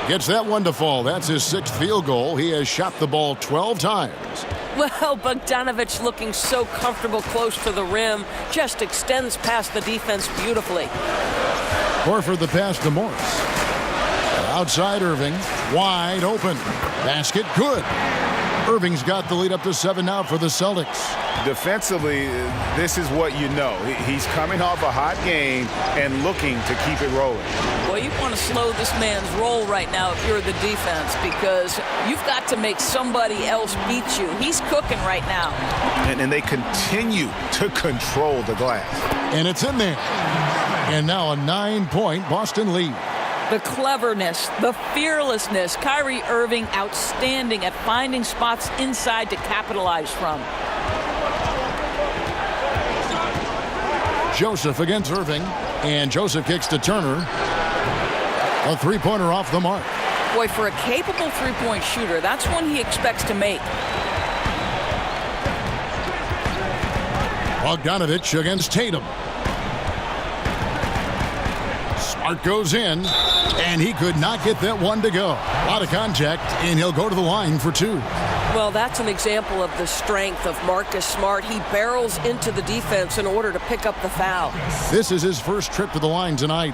Gets that one to fall. That's his 6th field goal. He has shot the ball 12 times. Well, Bogdanović looking so comfortable close to the rim, just extends past the defense beautifully. Horford the pass to Morris. Outside Irving, wide open. Basket good. Irving's got the lead up to 7 now for the Celtics. Defensively, this is what you know. He's coming off a hot game and looking to keep it rolling. Well, you want to slow this man's roll right now if you're the defense, because you've got to make somebody else beat you. He's cooking right now. And they continue to control the glass. And it's in there. And now a 9-point Boston lead. The cleverness, the fearlessness. Kyrie Irving outstanding at finding spots inside to capitalize from. Joseph against Irving. And Joseph kicks to Turner. A 3-pointer off the mark. Boy, for a capable 3-point shooter, that's one he expects to make. Bogdanović against Tatum. Smart goes in, and he could not get that one to go. A lot of contact, and he'll go to the line for 2. Well, that's an example of the strength of Marcus Smart. He barrels into the defense in order to pick up the foul. This is his first trip to the line tonight.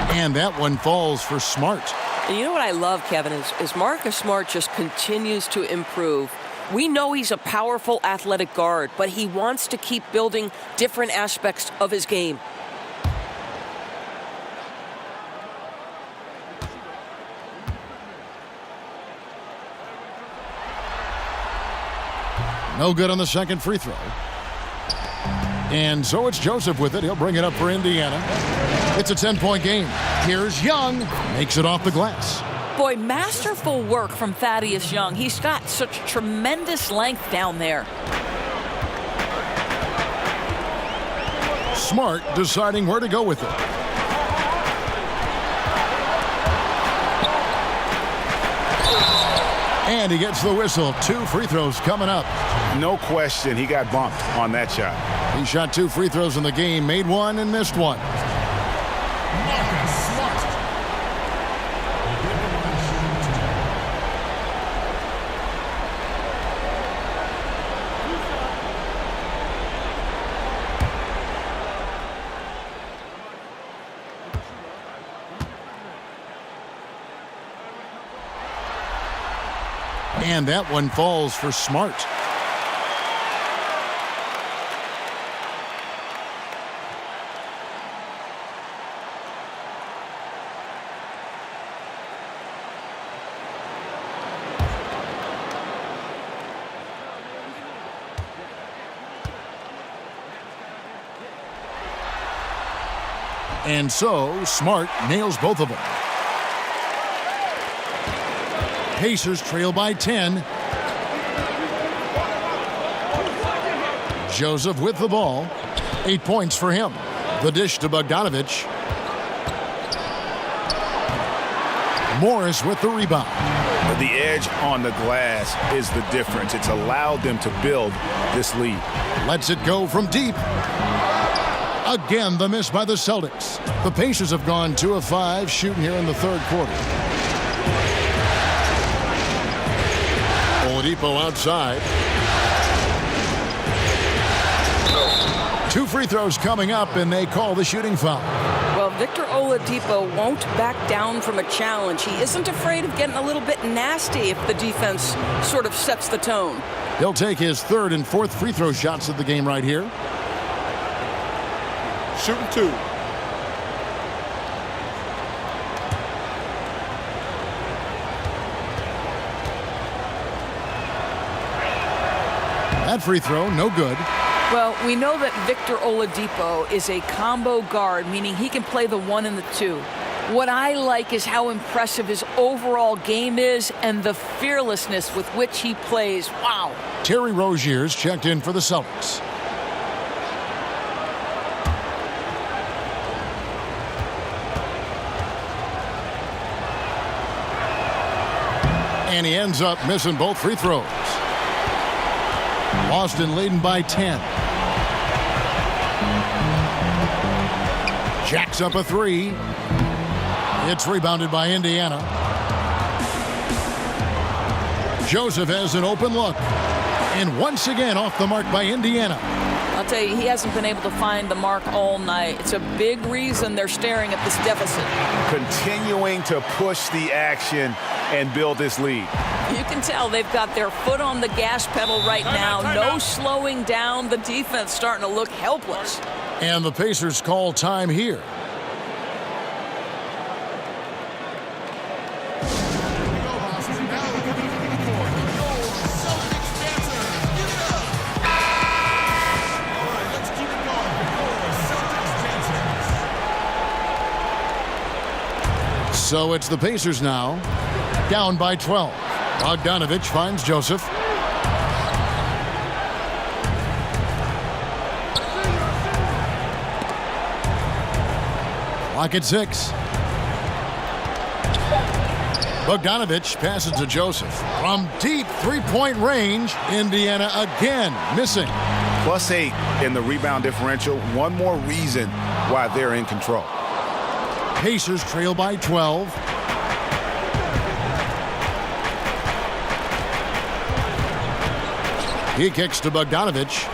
And that one falls for Smart. And you know what I love, Kevin, is Marcus Smart just continues to improve. We know he's a powerful athletic guard, but he wants to keep building different aspects of his game. No good on the second free throw. And so it's Joseph with it. He'll bring it up for Indiana. It's a 10-point game. Here's Young. Makes it off the glass. Boy, masterful work from Thaddeus Young. He's got such tremendous length down there. Smart deciding where to go with it. And he gets the whistle. 2 free throws coming up. No question, he got bumped on that shot. He shot 2 free throws in the game, made 1 and missed 1. And that one falls for Smart. And so Smart nails both of them. Pacers trail by 10. Joseph with the ball. 8 points for him. The dish to Bogdanović. Morris with the rebound. The edge on the glass is the difference. It's allowed them to build this lead. Lets it go from deep. Again, the miss by the Celtics. The Pacers have gone 2 of 5 shooting here in the third quarter. Oladipo outside. 2 free throws coming up, and they call the shooting foul. Well, Victor Oladipo won't back down from a challenge. He isn't afraid of getting a little bit nasty if the defense sort of sets the tone. He'll take his 3rd and 4th free throw shots of the game right here. Shooting 2. That free throw, no good. Well, we know that Victor Oladipo is a combo guard, meaning he can play the 1 and the 2. What I like is how impressive his overall game is and the fearlessness with which he plays. Wow. Terry Rozier's checked in for the Celtics. And he ends up missing both free throws. Boston leading by 10. Jacks up a 3. It's rebounded by Indiana. Joseph has an open look. And once again off the mark by Indiana. I'll tell you, he hasn't been able to find the mark all night. It's a big reason they're staring at this deficit. Continuing to push the action and build this lead. You can tell they've got their foot on the gas pedal right now. No slowing down. The defense starting to look helpless. And the Pacers call time here. So it's the Pacers now, down by 12. Bogdanovich finds Joseph. Clock at 6. Bogdanovich passes to Joseph. From deep three-point range, Indiana again missing. +8 in the rebound differential. One more reason why they're in control. Pacers trail by 12. He kicks to Bogdanovich.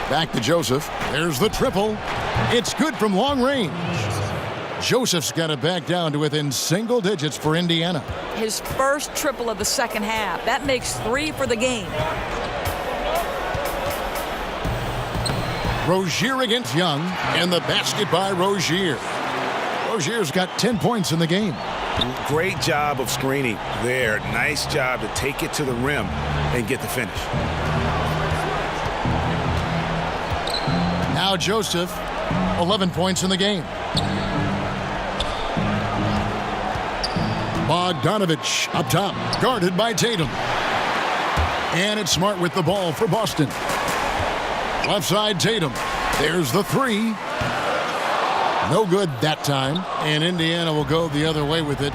Back to Joseph. There's the triple. It's good from long range. Joseph's got it back down to within single digits for Indiana. His first triple of the second half. That makes 3 for the game. Rozier against Young, and the basket by Rozier. Rozier's got 10 points in the game. Great job of screening there. Nice job to take it to the rim and get the finish. Now Joseph, 11 points in the game. Bogdanovich up top, guarded by Tatum. And it's Smart with the ball for Boston. Left side, Tatum. There's the 3. No good that time. And Indiana will go the other way with it.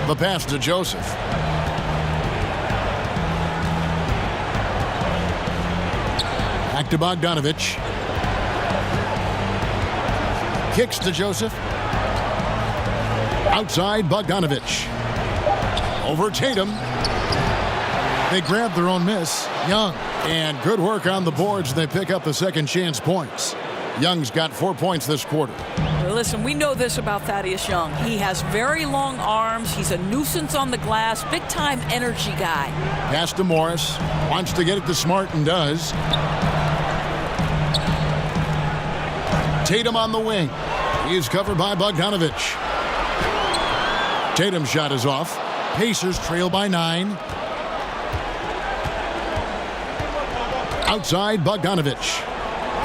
The pass to Joseph. Back to Bogdanovich. Kicks to Joseph. Outside, Bogdanovich. Over Tatum. They grab their own miss. Young. And good work on the boards. They pick up the second chance points. Young's got 4 points this quarter. Listen, we know this about Thaddeus Young. He has very long arms. He's a nuisance on the glass. Big-time energy guy. Pass to Morris. Wants to get it to Smart and does. Tatum on the wing. He's covered by Bogdanovich. Tatum's shot is off. Pacers trail by 9. Outside, Bogdanovich.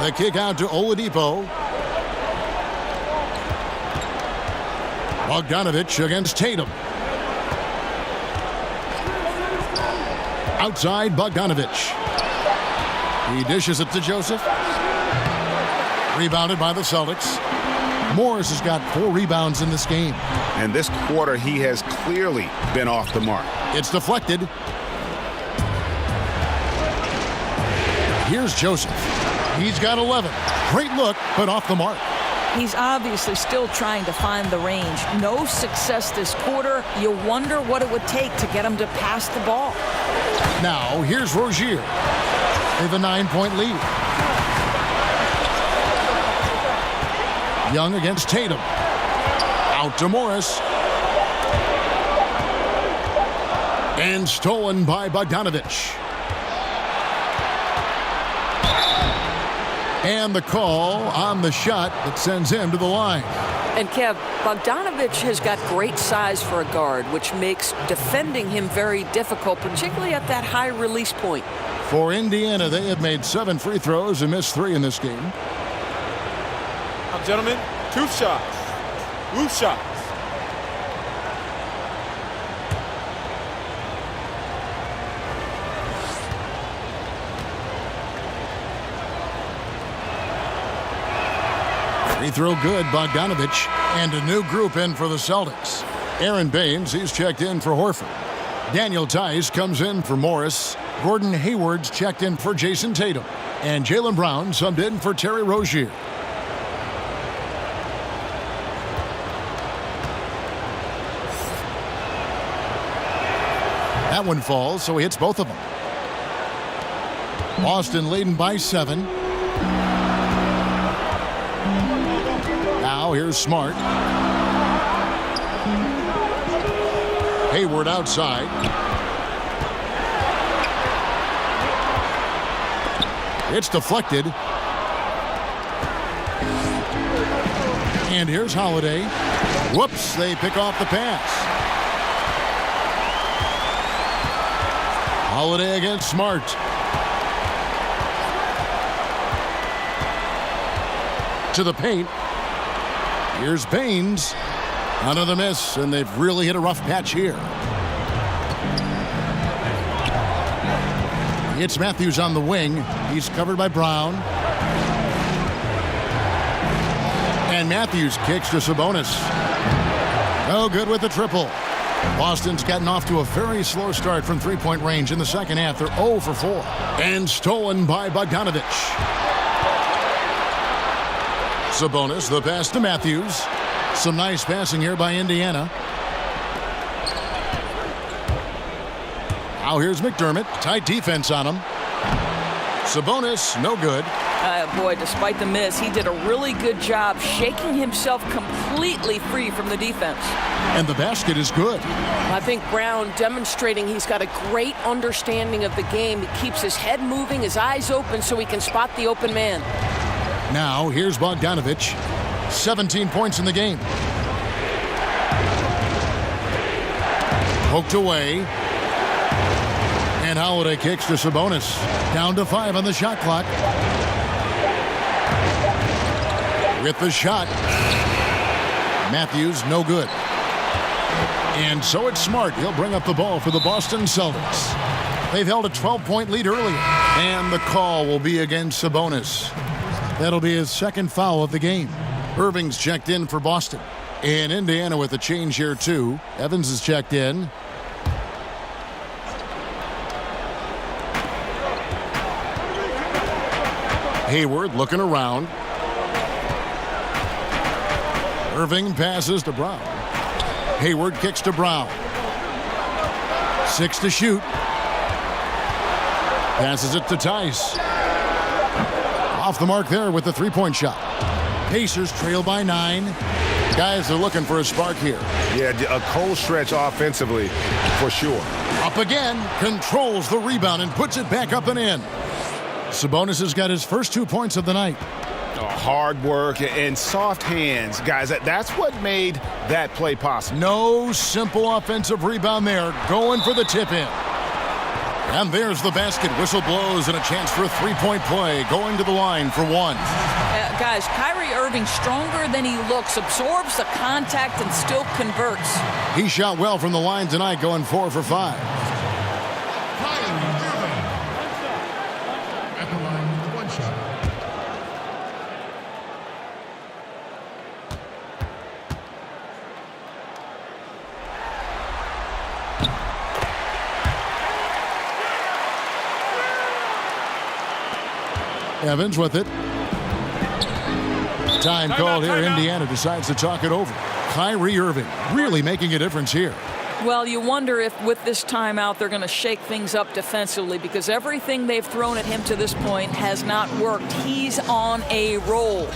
The kick out to Oladipo. Bogdanovich against Tatum. Outside, Bogdanovich. He dishes it to Joseph. Rebounded by the Celtics. Morris has got 4 rebounds in this game. And this quarter, he has clearly been off the mark. It's deflected. Here's Joseph. He's got 11. Great look, but off the mark. He's obviously still trying to find the range. No success this quarter. You wonder what it would take to get him to pass the ball. Now, here's Rozier. They have a 9-point lead. Young against Tatum. Out to Morris. And stolen by Bogdanovich. And the call on the shot that sends him to the line. And Kev, Bogdanovich has got great size for a guard, which makes defending him very difficult, particularly at that high release point. For Indiana, they have made 7 free throws and missed 3 in this game. Now, gentlemen, 2 shots. Roof shots. Free throw good, Bogdanovich. And a new group in for the Celtics. Aaron Baines, he's checked in for Horford. Daniel Tice comes in for Morris. Gordon Hayward's checked in for Jason Tatum. And Jaylen Brown subbed in for Terry Rozier. That one falls, so he hits both of them. Boston leading by 7. Now here's Smart. Hayward outside. It's deflected. And here's Holiday. Whoops, they pick off the pass. Holiday against Smart. To the paint. Here's Baines. Another miss, and they've really hit a rough patch here. It's Matthews on the wing. He's covered by Brown. And Matthews kicks to Sabonis. No good with the triple. Boston's gotten off to a very slow start from three-point range in the second half. They're 0 for 4. And stolen by Bogdanovich. Sabonis, the pass to Matthews. Some nice passing here by Indiana. Now here's McDermott. Tight defense on him. Sabonis, no good. Boy, despite the miss, he did a really good job shaking himself completely free from the defense. And the basket is good. I think Brown demonstrating he's got a great understanding of the game. He keeps his head moving, his eyes open so he can spot the open man. Now here's Bogdanovich. 17 points in the game. Poked away. And Holiday kicks to Sabonis. Down to 5 on the shot clock. With the shot. Matthews, no good. And so it's Smart. He'll bring up the ball for the Boston Celtics. They've held a 12-point lead earlier. And the call will be against Sabonis. That'll be his second foul of the game. Irving's checked in for Boston. And Indiana with a change here, too. Evans is checked in. Hayward looking around. Irving passes to Brown. Hayward kicks to Brown. 6 to shoot. Passes it to Tice. Off the mark there with the three-point shot. Pacers trail by 9. Guys are looking for a spark here. Yeah, a cold stretch offensively, for sure. Up again, controls the rebound and puts it back up and in. Sabonis has got his first 2 points of the night. Hard work and soft hands, guys. That's what made that play possible. No simple offensive rebound there. Going for the tip-in. And there's the basket. Whistle blows and a chance for a three-point play. Going to the line for 1. Guys, Kyrie Irving stronger than he looks. Absorbs the contact and still converts. He shot well from the line tonight, going 4 for 5. Evans with it. Time called here. Indiana decides to talk it over. Kyrie Irving really making a difference here. Well, you wonder if with this timeout they're going to shake things up defensively because everything they've thrown at him to this point has not worked. He's on a roll.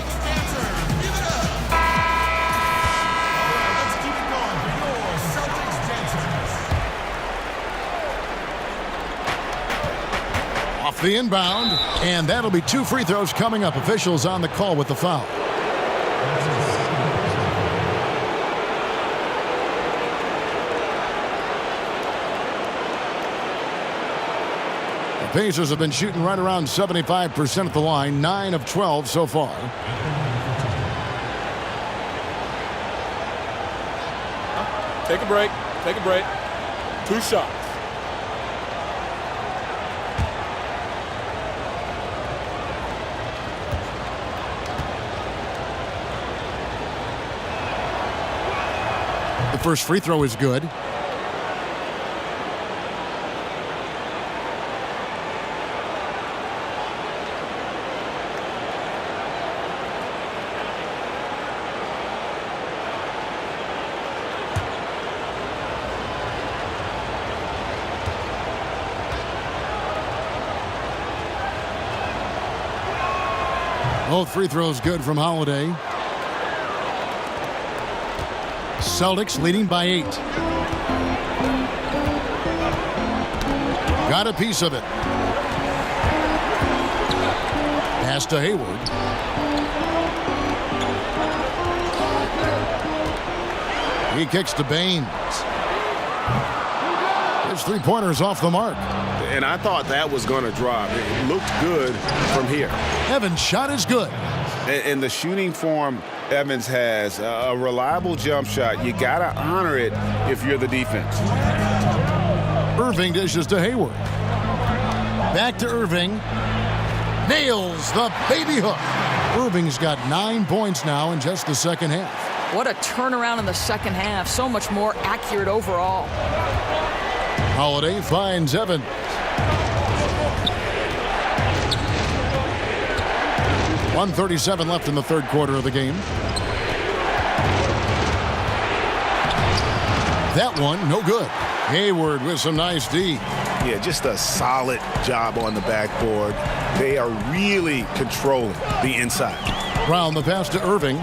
Off the inbound, and that'll be 2 free throws coming up. Officials on the call with the foul. The Pacers have been shooting right around 75% at the line, 9 of 12 so far. Take a break. Take a break. 2 shots. The first free throw is good. Both free throws good from Holiday. Celtics leading by 8. Got a piece of it. Pass to Hayward. He kicks to Baines. His three-pointer's off the mark. And I thought that was going to drop. It looked good from here. Evans' shot is good. And the shooting form Evans has, a reliable jump shot. You got to honor it if you're the defense. Irving dishes to Hayward. Back to Irving. Nails the baby hook. Irving's got 9 points now in just the second half. What a turnaround in the second half. So much more accurate overall. Holiday finds Evans. .137 left in the third quarter of the game. That one, no good. Hayward with some nice D. Yeah, just a solid job on the backboard. They are really controlling the inside. Brown the pass to Irving.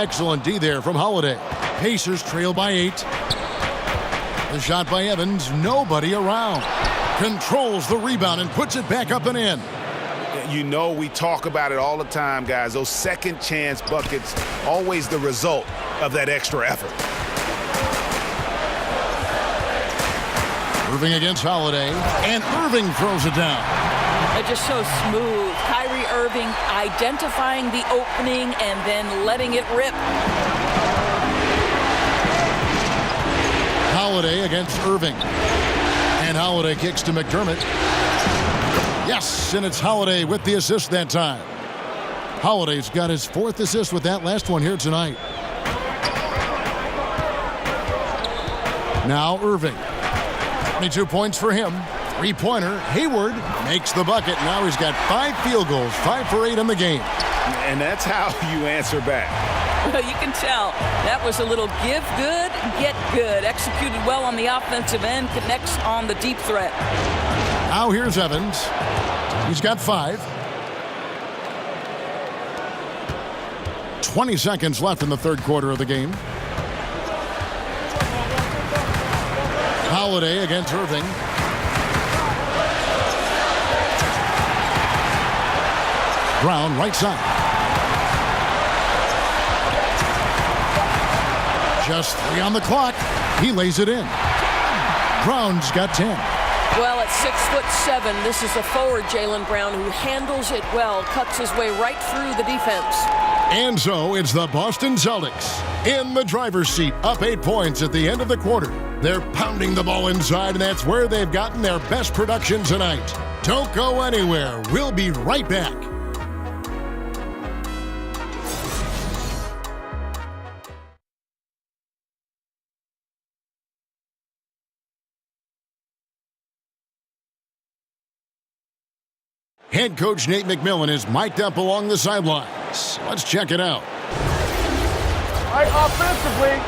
Excellent D there from Holiday. Pacers trail by 8. The shot by Evans, nobody around. Controls the rebound and puts it back up and in. You know, we talk about it all the time, guys. Those second chance buckets, always the result of that extra effort. Irving against Holiday, and Irving throws it down. They're just so smooth. Kyrie Irving identifying the opening and then letting it rip. Holiday against Irving. And Holiday kicks to McDermott. Yes, and it's Holiday with the assist that time. Holiday's got his 4th assist with that last one here tonight. Now Irving. 22 points for him. 3-pointer. Hayward makes the bucket. Now he's got 5 field goals, 5 for 8 in the game. And that's how you answer back. Well, you can tell that was a little give good, get good. Executed well on the offensive end, connects on the deep threat. Now here's Evans. He's got 5. 20 seconds left in the third quarter of the game. Holiday against Irving. Brown right side. Just 3 on the clock. He lays it in. Brown's got 10. Well, at 6'7", this is a forward, Jaylen Brown, who handles it well, cuts his way right through the defense. And so it's the Boston Celtics in the driver's seat, up 8 points at the end of the quarter. They're pounding the ball inside, and that's where they've gotten their best production tonight. Don't go anywhere. We'll be right back. Head coach Nate McMillan is mic'd up along the sidelines. Let's check it out. All right, offensively,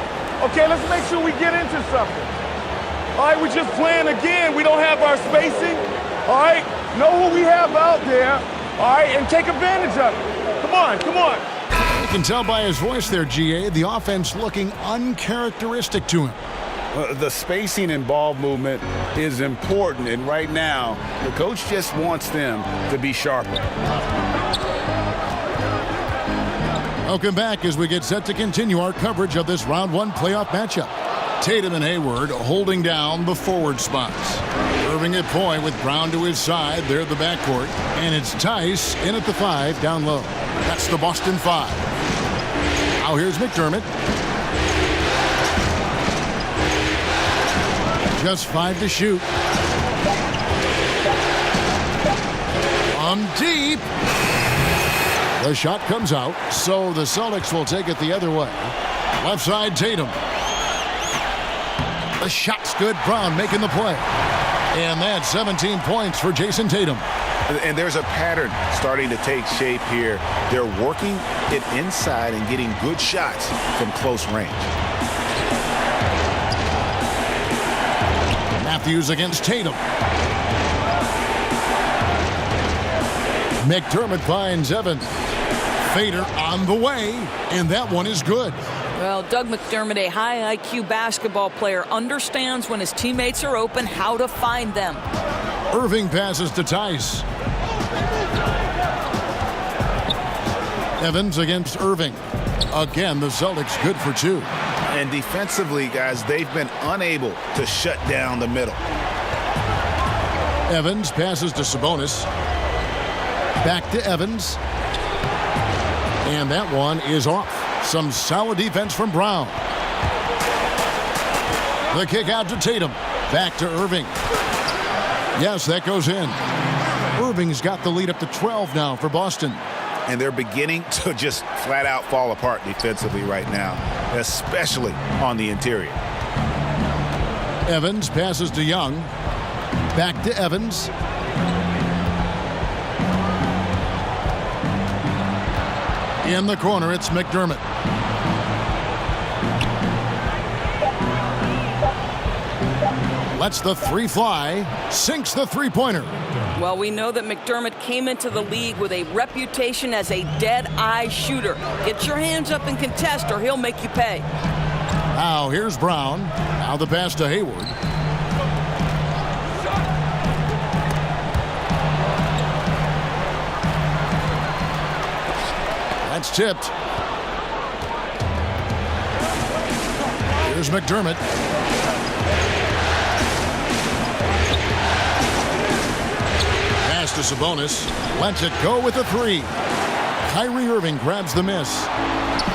okay, let's make sure we get into something. All right, we're just playing again. We don't have our spacing. All right, know who we have out there. All right, and take advantage of it. Come on, come on. You can tell by his voice there, GA, the offense looking uncharacteristic to him. The spacing and ball movement is important, and right now, the coach just wants them to be sharper. Welcome back as we get set to continue our coverage of this round one playoff matchup. Tatum and Hayward holding down the forward spots. Irving at point with Brown to his side. They're the backcourt. And it's Tice in at the 5 down low. That's the Boston 5. Now here's McDermott. Just 5 to shoot. From deep. The shot comes out, so the Celtics will take it the other way. Left side, Tatum. The shot's good. Brown making the play. And that's 17 points for Jason Tatum. And there's a pattern starting to take shape here. They're working it inside and getting good shots from close range. Matthews against Tatum. McDermott finds Evans. Fader on the way, and that one is good. Well, Doug McDermott, a high IQ basketball player, understands when his teammates are open how to find them. Irving passes to Tice. Evans against Irving. Again, the Celtics good for 2. And defensively, guys, they've been unable to shut down the middle. Evans passes to Sabonis. Back to Evans. And that one is off. Some solid defense from Brown. The kick out to Tatum. Back to Irving. Yes, that goes in. Irving's got the lead up to 12 now for Boston. And they're beginning to just flat out fall apart defensively right now, especially on the interior. Evans passes to Young. Back to Evans. In the corner, it's McDermott. Lets the 3 fly. Sinks the three-pointer. Well, we know that McDermott came into the league with a reputation as a dead-eye shooter. Get your hands up and contest or he'll make you pay. Now here's Brown. Now the pass to Hayward. That's tipped. Here's McDermott. Pass to Sabonis. Lets it go with a 3. Kyrie Irving grabs the miss.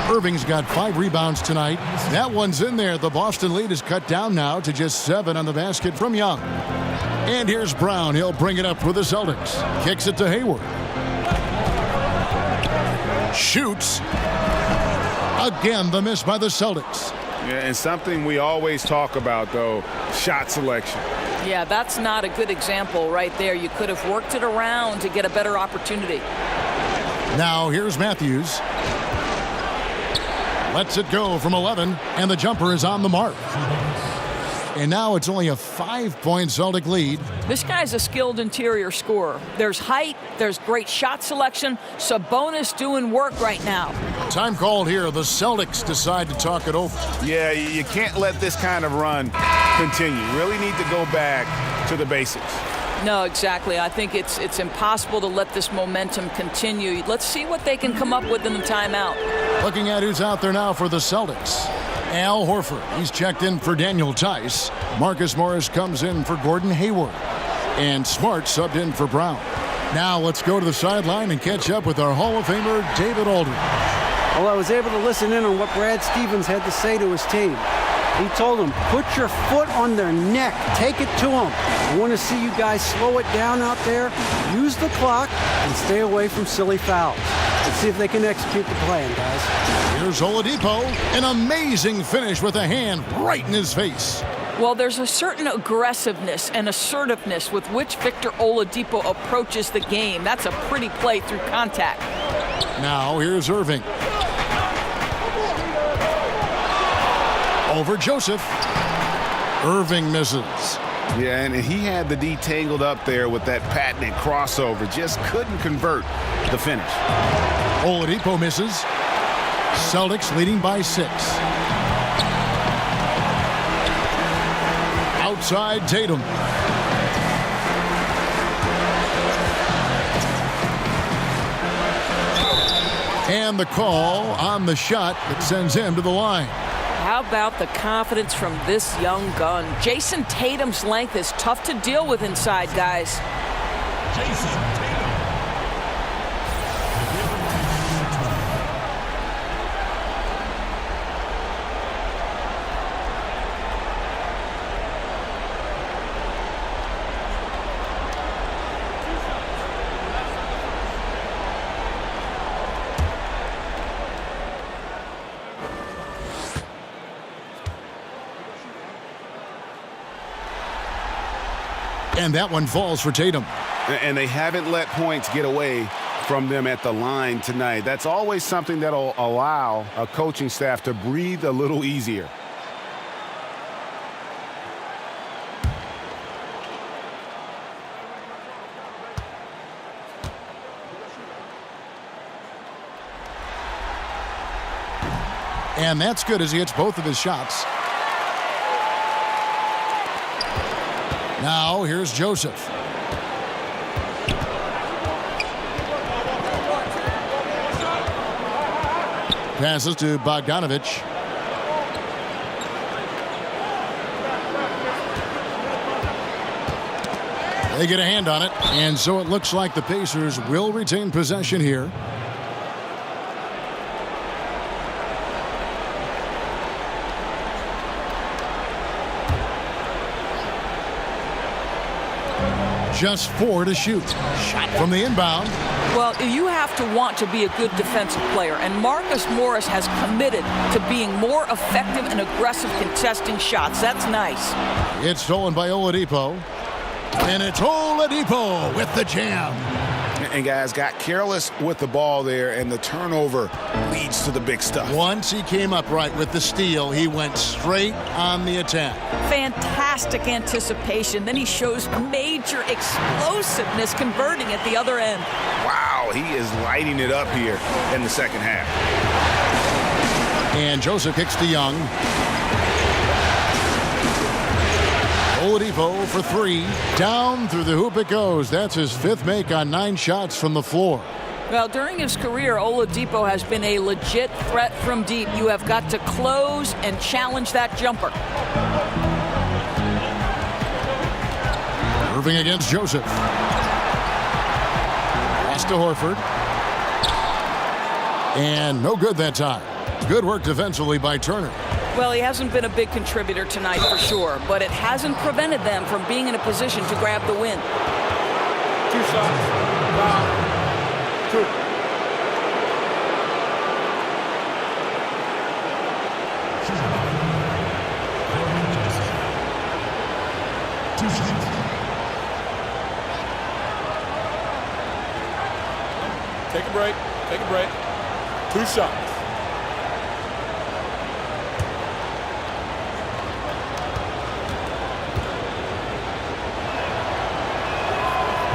Irving's got 5 rebounds tonight. That one's in there. The Boston lead is cut down now to just 7 on the basket from Young. And here's Brown. He'll bring it up for the Celtics. Kicks it to Hayward. Shoots. Again, the miss by the Celtics. Yeah, and something we always talk about, though, shot selection. Yeah, that's not a good example right there. You could have worked it around to get a better opportunity. Now here's Matthews. Lets it go from 11, and the jumper is on the mark. And now it's only a 5-point Celtic lead. This guy's a skilled interior scorer. There's height, there's great shot selection. Sabonis doing work right now. Time called here. The Celtics decide to talk it over. Yeah, you can't let this kind of run continue. Really need to go back to the basics. No, exactly. I think it's impossible to let this momentum continue. Let's see what they can come up with in the timeout. Looking at who's out there now for the Celtics. Al Horford, he's checked in for Daniel Tice. Marcus Morris comes in for Gordon Hayward. And Smart subbed in for Brown. Now let's go to the sideline and catch up with our Hall of Famer, David Aldridge. Well, I was able to listen in on what Brad Stevens had to say to his team. He told them, put your foot on their neck. Take it to them. I want to see you guys slow it down out there. Use the clock and stay away from silly fouls. Let's see if they can execute the plan, guys. Here's Oladipo. An amazing finish with a hand right in his face. Well, there's a certain aggressiveness and assertiveness with which Victor Oladipo approaches the game. That's a pretty play through contact. Now here's Irving. Over Joseph. Irving misses. Yeah, and he had the D tangled up there with that patented crossover. Just couldn't convert the finish. Oladipo misses. Celtics leading by 6. Outside Tatum. And the call on the shot that sends him to the line. How about the confidence from this young gun? Jason Tatum's length is tough to deal with inside, guys. Jason Tatum. And that one falls for Tatum. And they haven't let points get away from them at the line tonight. That's always something that'll allow a coaching staff to breathe a little easier. And that's good as he hits both of his shots. Now here's Joseph. Passes to Bogdanovich. They get a hand on it, and so it looks like the Pacers will retain possession here. Just 4 to shoot. Shot from the inbound. Well, you have to want to be a good defensive player, and Marcus Morris has committed to being more effective and aggressive contesting shots. That's nice. It's stolen by Oladipo. And it's Oladipo with the jam. And guys got careless with the ball there, and the turnover leads to the big stuff. Once he came up right with the steal, he went straight on the attack. Fantastic anticipation. Then he shows major explosiveness converting at the other end. Wow, he is lighting it up here in the second half. And Joseph kicks to Young. Oladipo for 3. Down through the hoop it goes. That's his 5th make on 9 shots from the floor. Well, during his career, Oladipo has been a legit threat from deep. You have got to close and challenge that jumper. Irving against Joseph. Pass to Horford. And no good that time. Good work defensively by Turner. Well, he hasn't been a big contributor tonight for sure, but it hasn't prevented them from being in a position to grab the win. 2 shots. 2. Take a break. Take a break. 2 shots.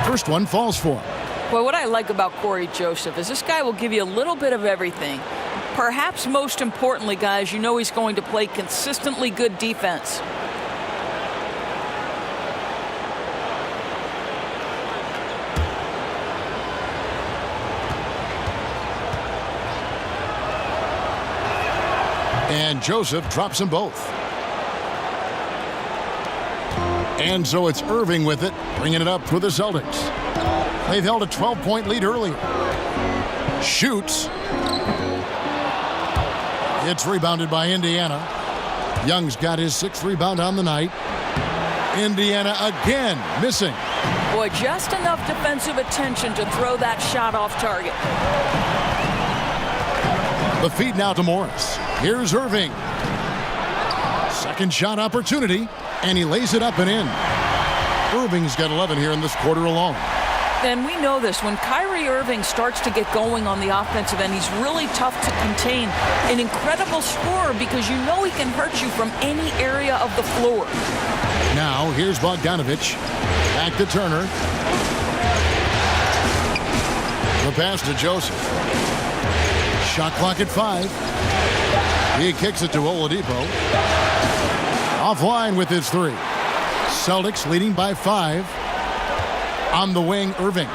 First one falls for him. Well, what I like about Corey Joseph is this guy will give you a little bit of everything. Perhaps most importantly, guys, you know he's going to play consistently good defense. And Joseph drops them both. And so it's Irving with it, bringing it up for the Celtics. They've held a 12-point lead earlier. Shoots. It's rebounded by Indiana. Young's got his 6th rebound on the night. Indiana again missing. Boy, just enough defensive attention to throw that shot off target. The feed now to Morris. Here's Irving. Second shot opportunity. And he lays it up and in. Irving's got 11 here in this quarter alone. And we know this. When Kyrie Irving starts to get going on the offensive end, he's really tough to contain. An incredible scorer because you know he can hurt you from any area of the floor. Now, here's Bogdanovich. Back to Turner. The pass to Joseph. Shot clock at 5. He kicks it to Oladipo. Offline with his 3. Celtics leading by 5. On the wing, Irving.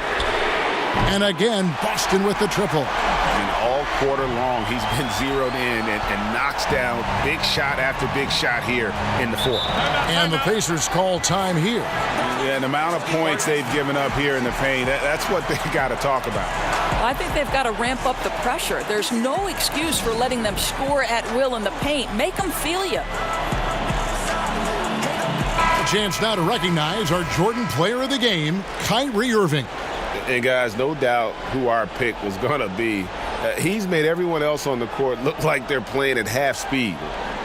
And again, Boston with the triple. And all quarter long, he's been zeroed in and knocks down big shot after big shot here in the fourth. And the Pacers call time here. Yeah, and the amount of points they've given up here in the paint, that's what they got to talk about. I think they've got to ramp up the pressure. There's no excuse for letting them score at will in the paint. Make them feel you. Chance now to recognize our Jordan player of the game, Kyrie Irving. And guys, no doubt who our pick was going to be. He's made everyone else on the court look like they're playing at half speed.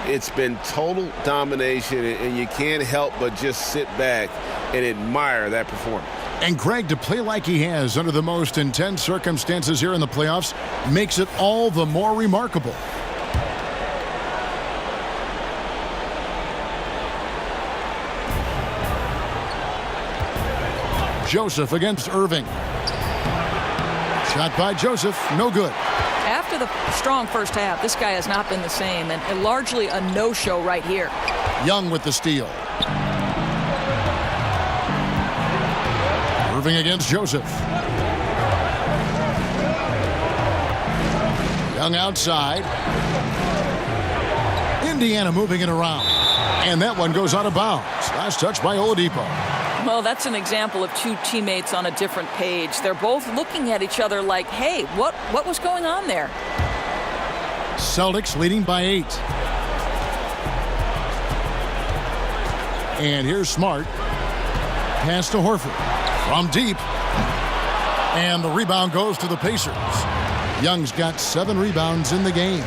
It's been total domination, and you can't help but just sit back and admire that performance. And Greg, to play like he has under the most intense circumstances here in the playoffs makes it all the more remarkable. Joseph against Irving. Shot by Joseph, no good. After the strong first half, this guy has not been the same, and largely a no-show right here. Young with the steal. Irving against Joseph. Young outside. Indiana moving it around. And that one goes out of bounds. Last touch by Oladipo. Well, that's an example of two teammates on a different page. They're both looking at each other like, hey, what was going on there? Celtics leading by 8. And here's Smart. Pass to Horford. From deep. And the rebound goes to the Pacers. Young's got 7 rebounds in the game.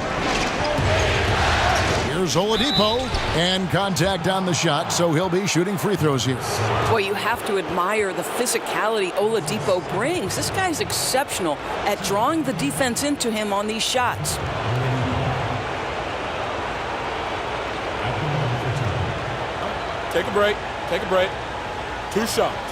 Here's Oladipo, and contact on the shot, so he'll be shooting free throws here. Boy, you have to admire the physicality Oladipo brings. This guy's exceptional at drawing the defense into him on these shots. Take a break. Take a break. 2 shots.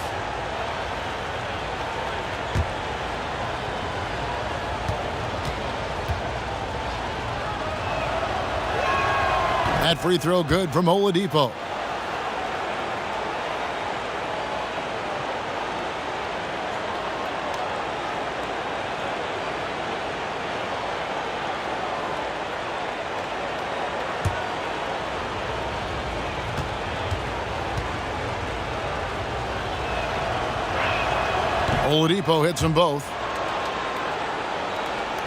That free throw good from Oladipo. Oladipo hits them both.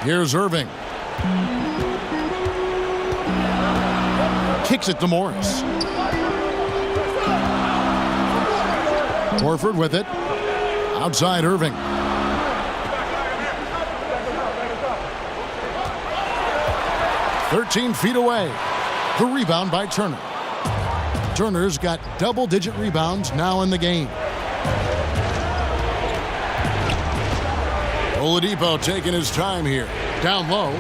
Here's Irving. Kicks it to Morris. Horford with it. Outside Irving. "13 feet away. The rebound by Turner. Turner's got double-digit rebounds now in the game. Oladipo taking his time here. Down low.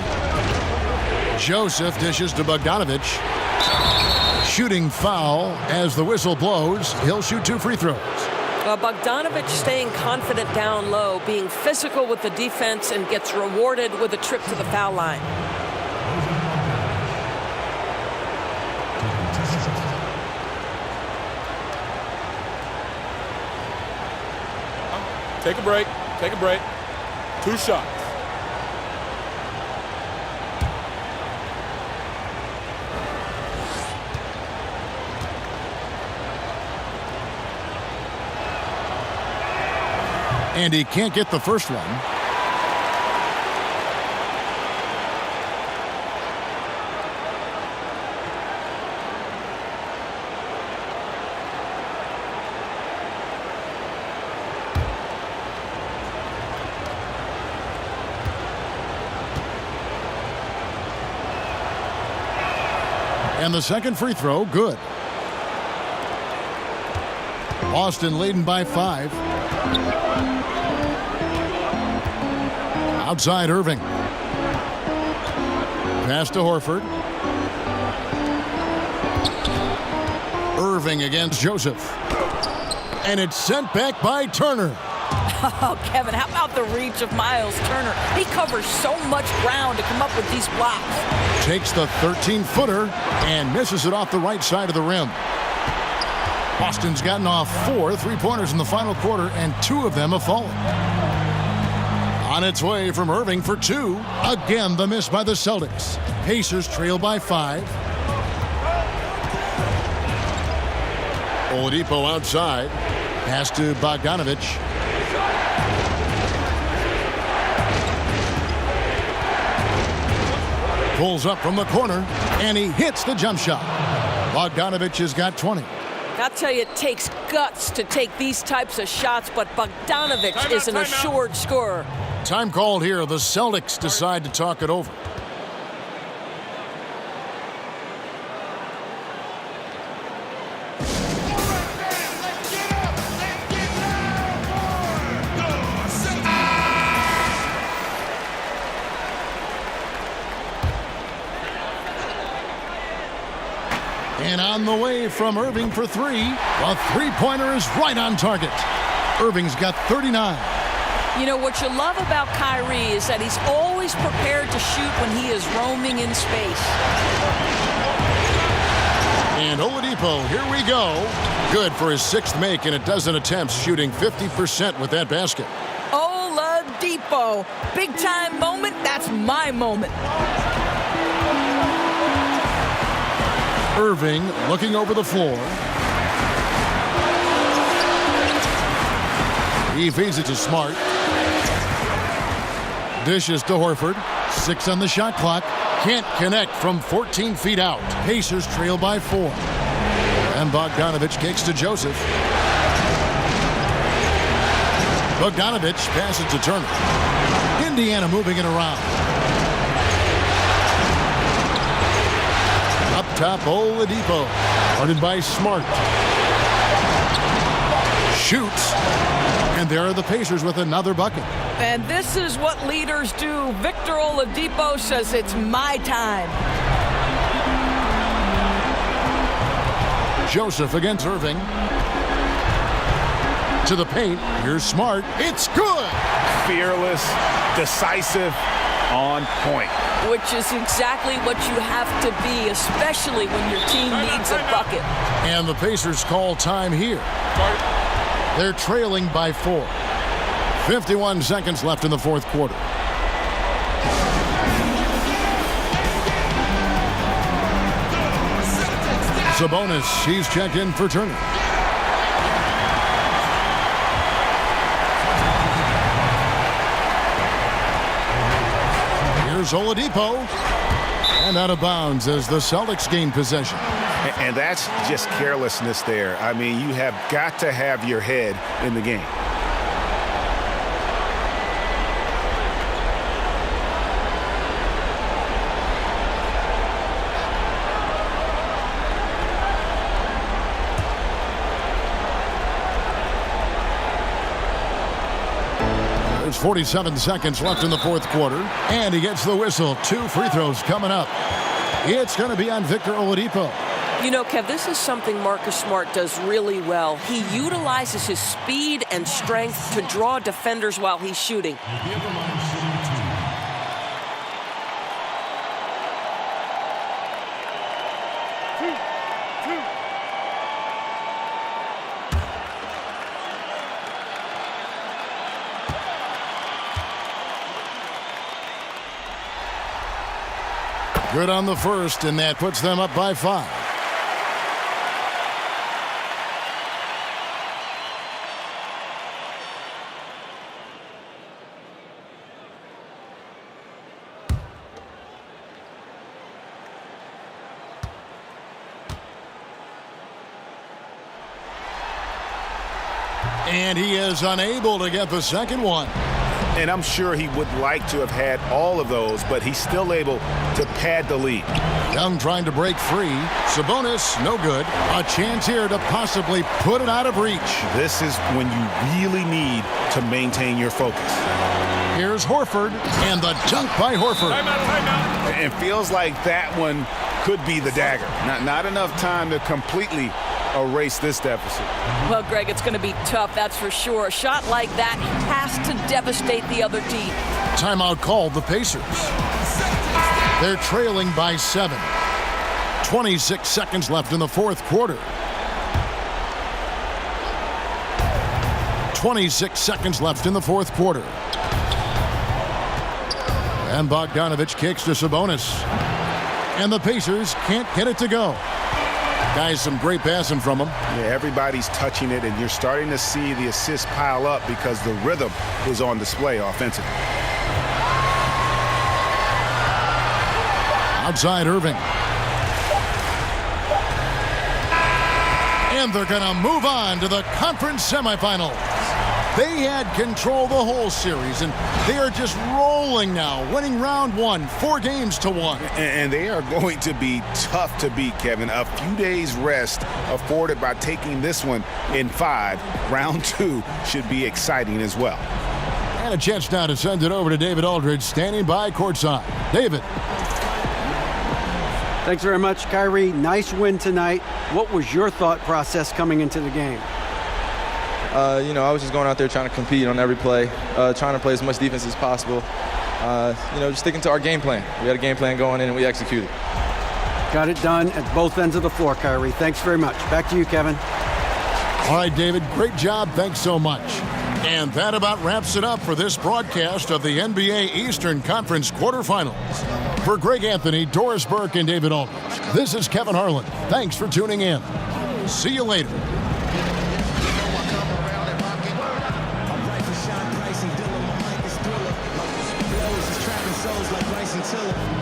Joseph dishes to Bogdanovich. Shooting foul as the whistle blows. He'll shoot 2 free throws. Bogdanovich staying confident down low, being physical with the defense, and gets rewarded with a trip to the foul line. Take a break. Take a break. 2 shots. And he can't get the first one. And the second free throw, good. Boston leading by 5. Outside Irving. Pass to Horford. Irving against Joseph. And it's sent back by Turner. Oh, Kevin, how about the reach of Miles Turner? He covers so much ground to come up with these blocks. Takes the 13-footer and misses it off the right side of the rim. Boston's gotten off 4 3-pointers in the final quarter, and 2 of them have fallen. On its way from Irving for 2. Again, the miss by the Celtics. Pacers trail by 5. Oladipo outside. Pass to Bogdanovich. Pulls up from the corner, and he hits the jump shot. Bogdanovich has got 20. I'll tell you, it takes guts to take these types of shots, but Bogdanovich is an assured scorer. Time called here. The Celtics decide to talk it over. And on the way from Irving for 3. A 3-pointer is right on target. Irving's got 39. You know, what you love about Kyrie is that he's always prepared to shoot when he is roaming in space. And Oladipo, here we go. Good for his 6th make in a dozen attempts, shooting 50% with that basket. Oladipo, big-time moment. That's my moment. Irving looking over the floor. He feeds it to Smart. Dishes to Horford. 6 on the shot clock. Can't connect from 14 feet out. Pacers trail by 4. And Bogdanovich kicks to Joseph. Bogdanovich passes to Turner. Indiana moving it around. Up top, Oladipo. Guarded by Smart. Shoots. And there are the Pacers with another bucket. And this is what leaders do. Victor Oladipo says it's my time. Joseph against Irving. To the paint. Here's Smart. It's good. Fearless, decisive, on point. Which is exactly what you have to be, especially when your team needs a bucket. And the Pacers call time here. They're trailing by 4. 51 seconds left in the 4th quarter. Sabonis, he's checked in for Turner. Here's Oladipo. And out of bounds as the Celtics gain possession. And that's just carelessness there. I mean, you have got to have your head in the game. There's 47 seconds left in the 4th quarter. And he gets the whistle. 2 free throws coming up. It's going to be on Victor Oladipo. You know, Kev, this is something Marcus Smart does really well. He utilizes his speed and strength to draw defenders while he's shooting. Good on the first, and that puts them up by 5. And he is unable to get the second one. And I'm sure he would like to have had all of those, but he's still able to pad the lead. Young trying to break free. Sabonis, no good. A chance here to possibly put it out of reach. This is when you really need to maintain your focus. Here's Horford, and the dunk by Horford. Timeout. It feels like that one could be the dagger. Not enough time to completely erase this deficit. Well, Greg, it's going to be tough, that's for sure. A shot like that has to devastate the other team. Timeout called the Pacers. They're trailing by 7. 26 seconds left in the fourth quarter. 26 seconds left in the fourth quarter. And Bogdanovich kicks to Sabonis. And the Pacers can't get it to go. Guys, some great passing from him. Yeah, everybody's touching it, and you're starting to see the assists pile up because the rhythm is on display offensively. Outside Irving. And they're going to move on to the conference semifinals. They had control the whole series, and they are just rolling now, winning round 1, 4-1. And they are going to be tough to beat, Kevin. A few days rest afforded by taking this one in 5. Round 2 should be exciting as well. And a chance now to send it over to David Aldridge, standing by courtside. David. Thanks very much, Kyrie. Nice win tonight. What was your thought process coming into the game? I was just going out there trying to compete on every play, trying to play as much defense as possible. Just sticking to our game plan. We had a game plan going in, and we executed. Got it done at both ends of the floor, Kyrie. Thanks very much. Back to you, Kevin. All right, David, great job. Thanks so much. And that about wraps it up for this broadcast of the NBA Eastern Conference quarterfinals. For Greg Anthony, Doris Burke, and David Aldridge, this is Kevin Harlan. Thanks for tuning in. See you later. Souls like Bryson Tiller.